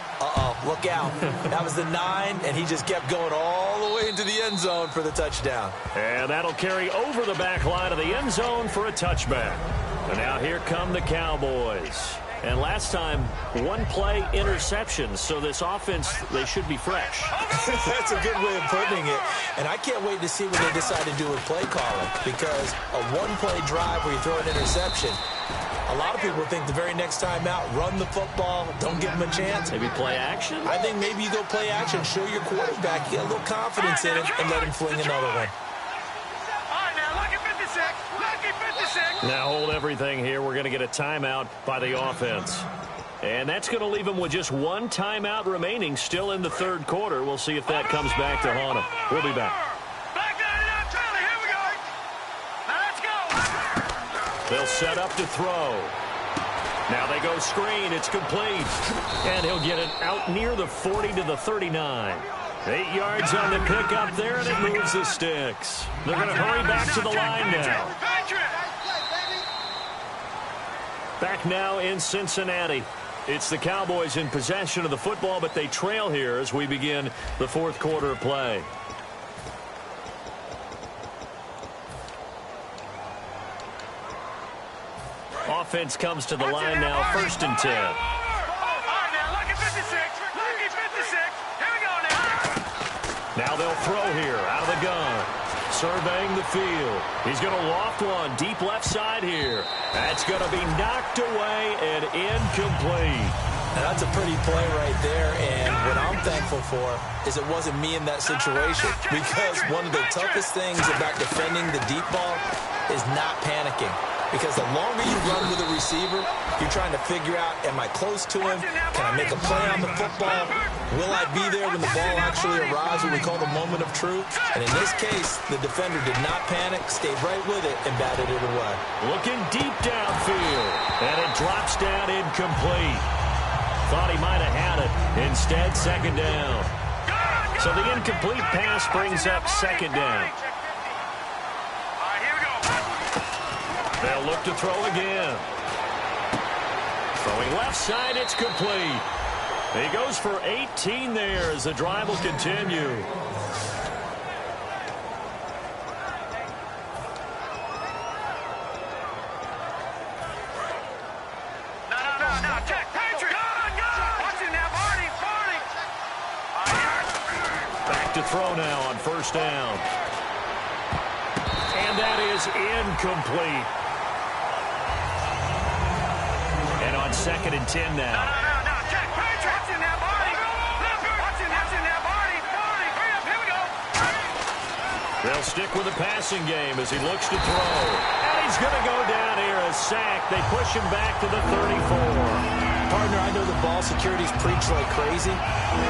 look out. That was the 9, and he just kept going all the way into the end zone for the touchdown. And that'll carry over the back line of the end zone for a touchback. And now here come the Cowboys. And last time, 1-play interceptions, so this offense, they should be fresh. That's a good way of putting it. And I can't wait to see what they decide to do with play calling, because a 1-play drive where you throw an interception, a lot of people think the very next time out, run the football, don't give them a chance. Maybe play action? I think maybe you go play action, show your quarterback, get a little confidence in it, and let him fling another one. Now hold everything here. We're going to get a timeout by the offense. And that's going to leave them with just 1 timeout remaining still in the third quarter. We'll see if that comes back to haunt them. We'll be back. They'll set up to throw. Now they go screen. It's complete. And he'll get it out near the 40 to the 39. 8 yards on the pickup there, and it moves the sticks. They're going to hurry back to the line now. Back now in Cincinnati. It's the Cowboys in possession of the football, but they trail here as we begin the fourth quarter of play. Offense comes to the line now, 1st and 10. Now they'll throw here out of the gun. Surveying the field. He's going to loft one deep left side here. That's going to be knocked away and incomplete. Now that's a pretty play right there, and what I'm thankful for is it wasn't me in that situation, because one of the toughest things about defending the deep ball is not panicking. Because the longer you run with a receiver, you're trying to figure out, am I close to him? Can I make a play on the football? Will I be there when the ball actually arrives, what we call the moment of truth? And in this case, the defender did not panic, stayed right with it, and batted it away. Looking deep downfield, and it drops down incomplete. Thought he might have had it. Instead, 2nd down. So the incomplete pass brings up 2nd down. They'll look to throw again. Throwing left side, it's complete. He goes for 18 there as the drive will continue. Back to throw now on 1st down. And that is incomplete. And on 2nd and 10 now. They'll stick with the passing game as he looks to throw. And he's going to go down here, a sack. They push him back to the 34. Partner, I know the ball security's preached like crazy,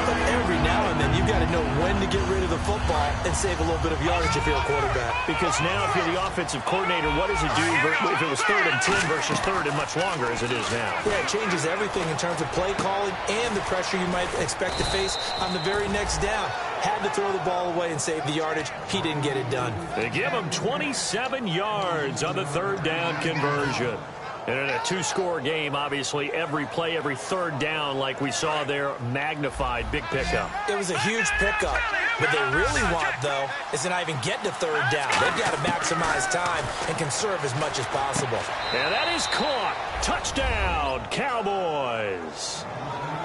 but every now and then you've got to know when to get rid of the football and save a little bit of yardage if you're a quarterback. Because now if you're the offensive coordinator, what does it do if it was 3rd and 10 versus 3rd and much longer as it is now? Yeah, it changes everything in terms of play calling and the pressure you might expect to face on the very next down. Had to throw the ball away and save the yardage. He didn't get it done. They give him 27 yards on the 3rd down conversion. And in a 2-score game, obviously, every play, every 3rd down, like we saw there, magnified, big pickup. It was a huge pickup. What they really want, though, is to not even get to 3rd down. They've got to maximize time and conserve as much as possible. And that is caught. Touchdown, Cowboys.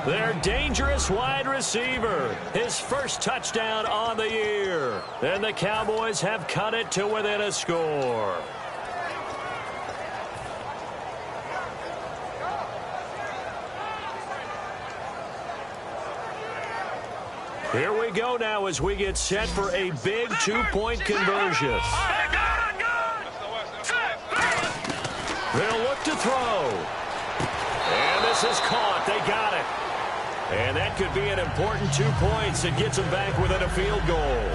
Their dangerous wide receiver. His first touchdown on the year. And the Cowboys have cut it to within a score. Here we go now as we get set for a big 2-point conversion. They'll look to throw. And this is caught. They got it. And that could be an important 2 points. It gets them back within a field goal.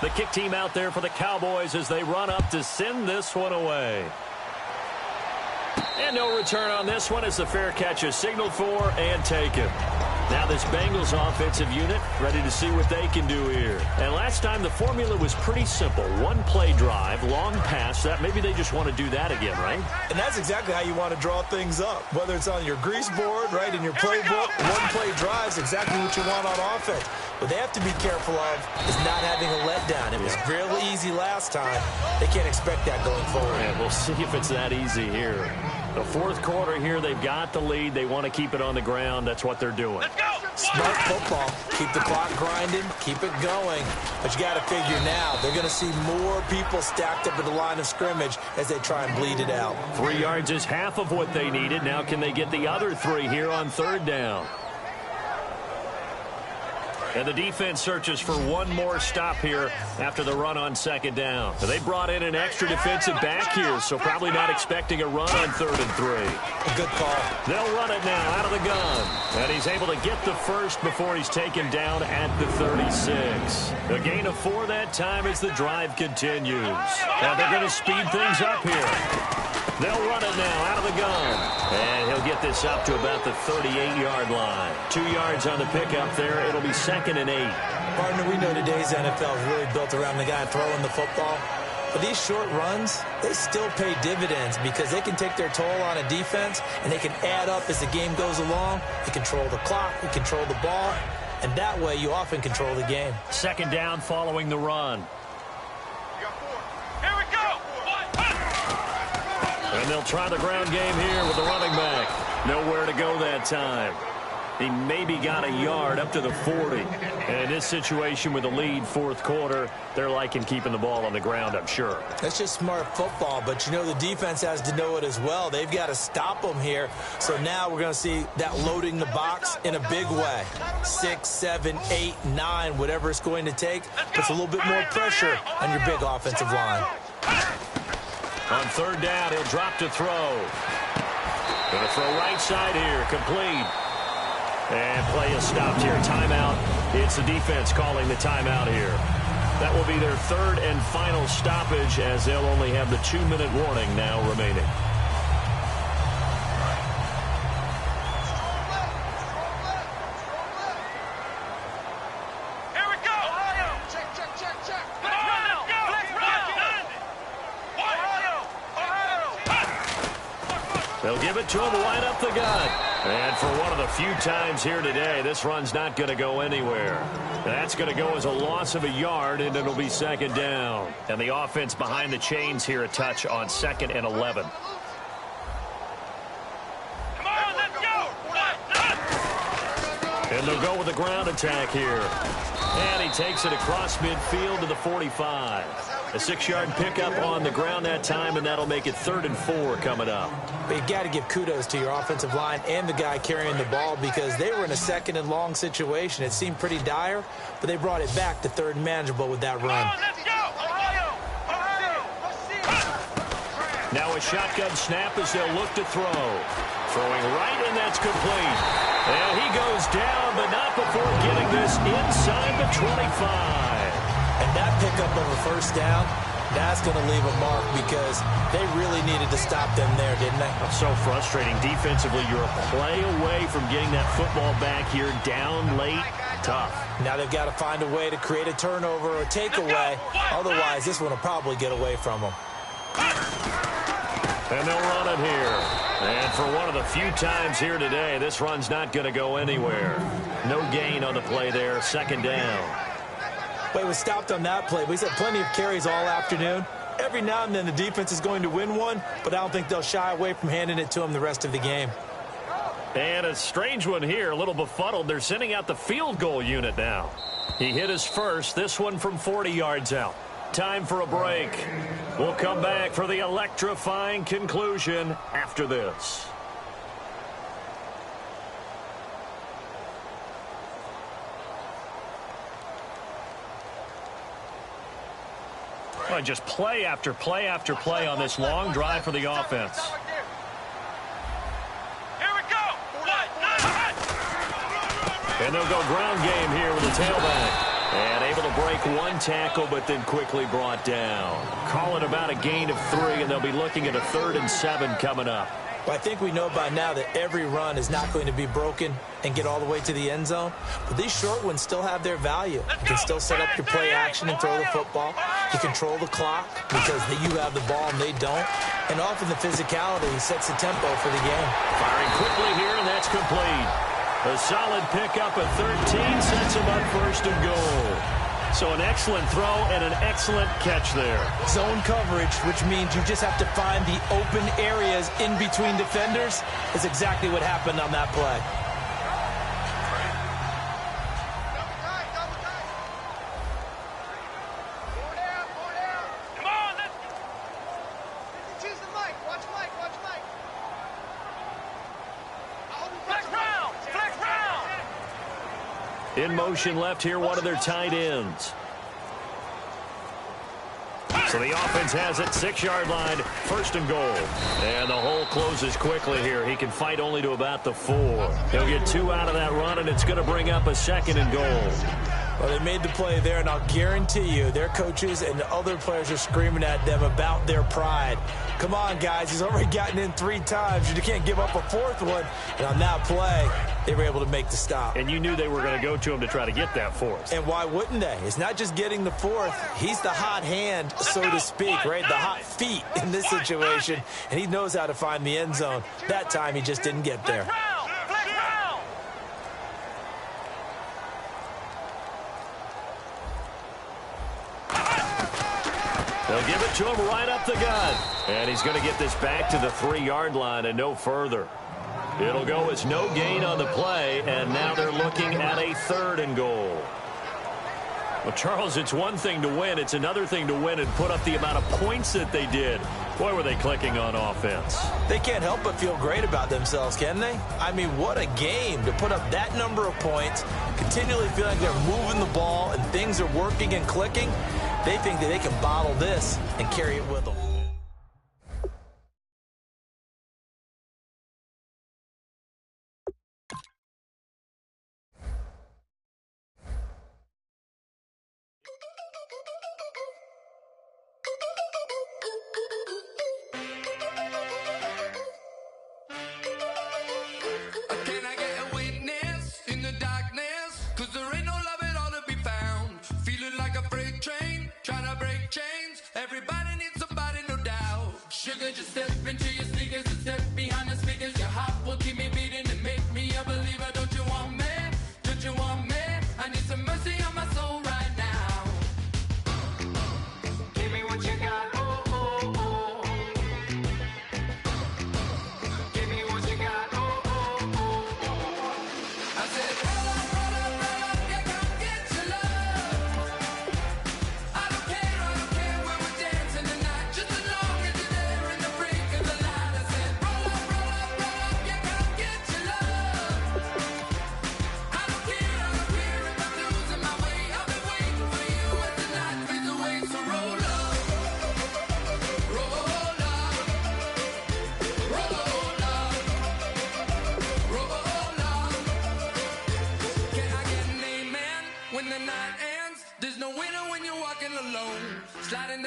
The kick team out there for the Cowboys as they run up to send this one away. And no return on this one as the fair catch is signaled for and taken. Now this Bengals offensive unit ready to see what they can do here. And last time the formula was pretty simple. 1-play drive, long pass. That maybe they just want to do that again, right? And that's exactly how you want to draw things up. Whether it's on your grease board, right, in your playbook, 1-play drive is exactly what you want on offense. What they have to be careful of is not having a letdown. It was really easy last time. They can't expect that going forward. And we'll see if it's that easy here. The 4th quarter here, they've got the lead. They want to keep it on the ground. That's what they're doing. Let's go! Smart football. Keep the clock grinding. Keep it going. But you got to figure now, they're going to see more people stacked up at the line of scrimmage as they try and bleed it out. 3 yards is half of what they needed. Now can they get the other 3 here on 3rd down? And the defense searches for one more stop here after the run on 2nd down. They brought in an extra defensive back here, so probably not expecting a run on 3rd and 3. A good call. They'll run it now out of the gun. And he's able to get the first before he's taken down at the 36. A gain of 4 that time as the drive continues. Now they're going to speed things up here. They'll run it now out of the gun. And he'll get this up to about the 38-yard line. 2 yards on the pickup there. It'll be 2nd and 8. Partner, we know today's NFL is really built around the guy throwing the football. But these short runs, they still pay dividends because they can take their toll on a defense and they can add up as the game goes along. You control the clock, you control the ball, and that way you often control the game. 2nd down following the run. Here we go! And they'll try the ground game here with the running back. Nowhere to go that time. He maybe got a yard up to the 40. And in this situation with the lead 4th quarter, they're liking keeping the ball on the ground, I'm sure. That's just smart football, but you know the defense has to know it as well. They've got to stop them here. So now we're going to see that loading the box in a big way. 6, 7, 8, 9, whatever it's going to take, puts a little bit more pressure on your big offensive line. On 3rd down, he'll drop to throw. Going to throw right side here, complete. And play is stopped here. Timeout. It's the defense calling the timeout here. That will be their 3rd and final stoppage as they'll only have the 2-minute warning now remaining. Here we go! Ohio! Check. Let's run! Let's run! Ohio! They'll give it to him right up the gut. And for one of the few times here today, this run's not going to go anywhere. That's going to go as a loss of a yard, and it'll be 2nd down. And the offense behind the chains here a touch on 2nd and 11. And they'll go with the ground attack here. And he takes it across midfield to the 45. A 6-yard pickup on the ground that time, and that'll make it 3rd and 4 coming up. But you got to give kudos to your offensive line and the guy carrying the ball because they were in a 2nd and long situation. It seemed pretty dire, but they brought it back to 3rd and manageable with that run. Let's go! Ohio! Now a shotgun snap as they'll look to throw. Throwing right, and that's complete. And he goes down, but not before getting this inside the 25. And that pickup of a 1st down, that's going to leave a mark because they really needed to stop them there, didn't they? So frustrating. Defensively, you're a play away from getting that football back here down late. Tough. Now they've got to find a way to create a turnover or takeaway. Otherwise, this one will probably get away from them. And they'll run it here. And for one of the few times here today, this run's not going to go anywhere. No gain on the play there. 2nd down. Well, he was stopped on that play, but he's had plenty of carries all afternoon. Every now and then the defense is going to win one, but I don't think they'll shy away from handing it to him the rest of the game. And a strange one here, a little befuddled. They're sending out the field goal unit now. He hit his first, this one from 40 yards out. Time for a break. We'll come back for the electrifying conclusion after this. Well, just play after play after play on this long drive for the offense. Here we go! And they'll go ground game here with the tailback. And able to break one tackle, but then quickly brought down. Call it about a gain of 3, and they'll be looking at a 3rd and 7 coming up. Well, I think we know by now that every run is not going to be broken and get all the way to the end zone. But these short ones still have their value. You can still set up your play action and throw the football. You control the clock because you have the ball and they don't. And often the physicality sets the tempo for the game. Firing quickly here, and that's complete. A solid pickup at 13 sets him up 1st and goal. So an excellent throw and an excellent catch there. Zone coverage, which means you just have to find the open areas in between defenders, is exactly what happened on that play. Come on, let's go! Choose the mic. Watch Mike. Flex round! Flex round! In motion left here, one of their tight ends. So the offense has it, 6-yard line, 1st and goal. And the hole closes quickly here. He can fight only to about the 4. He'll get 2 out of that run, and it's going to bring up a 2nd and goal. Well, they made the play there, and I'll guarantee you their coaches and the other players are screaming at them about their pride. Come on, guys. He's already gotten in 3 times. You can't give up a 4th one. And on that play, they were able to make the stop. And you knew they were going to go to him to try to get that 4th. And why wouldn't they? It's not just getting the 4th. He's the hot hand, so to speak, right? The hot feet in this situation. And he knows how to find the end zone. That time, he just didn't get there. They'll give it to him right up the gut. And he's going to get this back to the 3-yard line and no further. It'll go as no gain on the play, and now they're looking at a 3rd and goal. Well, Charles, it's one thing to win. It's another thing to win and put up the amount of points that they did. Boy, were they clicking on offense. They can't help but feel great about themselves, can they? I mean, what a game to put up that number of points, continually feel like they're moving the ball and things are working and clicking. They think that they can bottle this and carry it with them. Can I get a witness in the darkness? 'Cause there ain't no love at all to be found. Feeling like a freight train, trying to break chains. Everybody needs somebody, no doubt. Sugar, just step into your sneakers and step behind the speakers. Your heart will keep me beating and make me a believer. Don't you want me? Don't you want me? I need some mercy on my soul right now. Give me what you got, oh, oh, oh. Give me what you got, oh, oh, oh, oh. I said,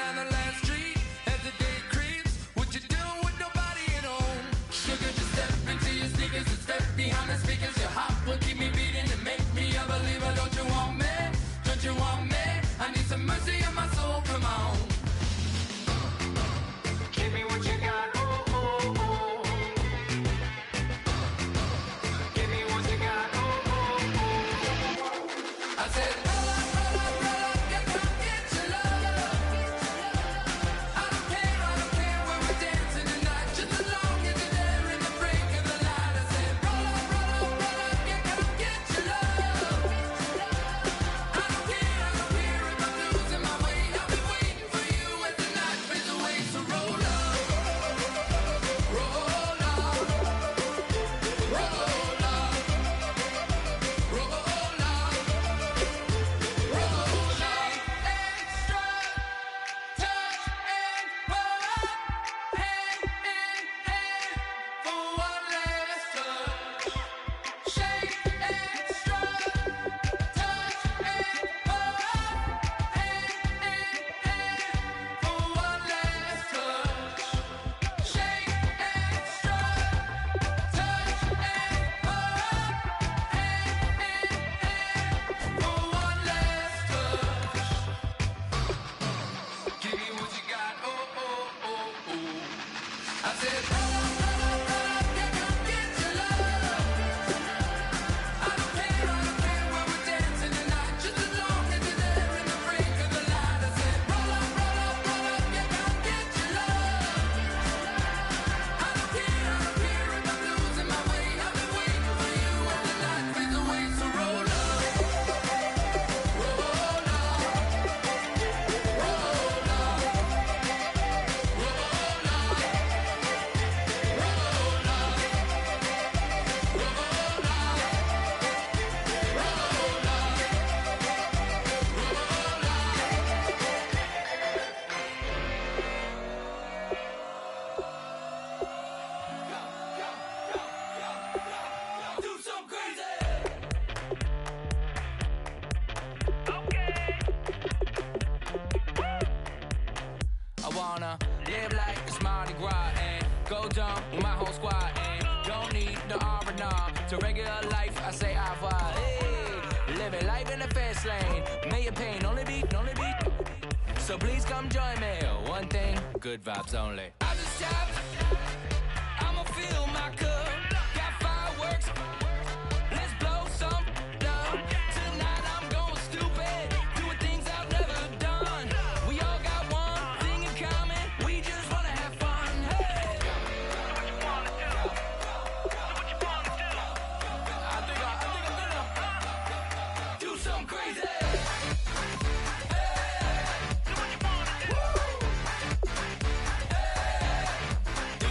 down the last street as the day creeps. What you doing with nobody at home? Sugar, just step into your sneakers and step behind the speakers. Your heart will keep me beating and make me a believer. Don't you want me? Don't you want me? I need some mercy on my soul, come on. Give me what you got, oh, oh, oh. Give me what you got, oh, oh, oh. I said, roll up, yeah, come get your love. I don't care where we're dancing tonight, just as long as you're there in the break of the light. I said, roll up, yeah, come get your love. I don't care if I'm losing my way. I'll be waiting for you as the night fades away. So roll up, roll up, roll up, roll up, roll up. Extra, touch and pull up, hand in hand for one last touch. Shake extra, touch and pull up, hand in hand for one last touch. Shake extra, touch and pull up, hand in hand for one last touch. Give me what you got, oh, oh, oh, oh. I said, roll up, yeah, come get your love. I don't care where we're dancing tonight, just as long as you're there in the break of the light. I said, roll up, yeah, come get your love. I don't care if I'm losing my way. I've been waiting for you as the night fades away. So roll up, roll up, roll up, roll up, roll do some crazy. I wanna live like it's Mardi Gras and go dumb with my whole squad and don't need the R&R to regular life. I say au revoir. Hey, living life in the fast lane. May your pain only be. So please come join me. One thing, good vibes only. I just tapped. I'ma fill my cup. Got fireworks. Let's blow some up. Tonight I'm going stupid. Doing things I've never done. We all got one thing in common. We just wanna have fun. Hey. I think I'm gonna do something crazy. Do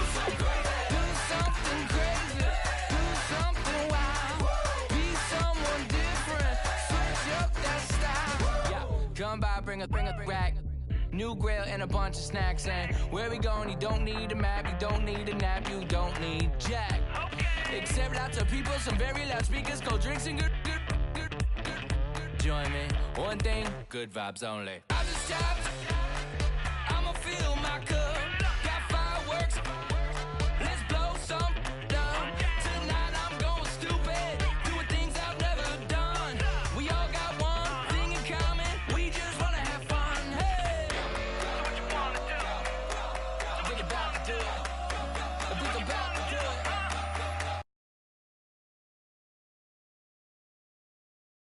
something crazy. Do something wild. Be someone different. Switch up that style. Yeah, come by, bring a rack. New grill and a bunch of snacks. And where we going? You don't need a map. You don't need a nap. You don't need jack. Except lots of people, some very loud speakers, cold drinks and good. Join me. One thing, good vibes only. I just tapped.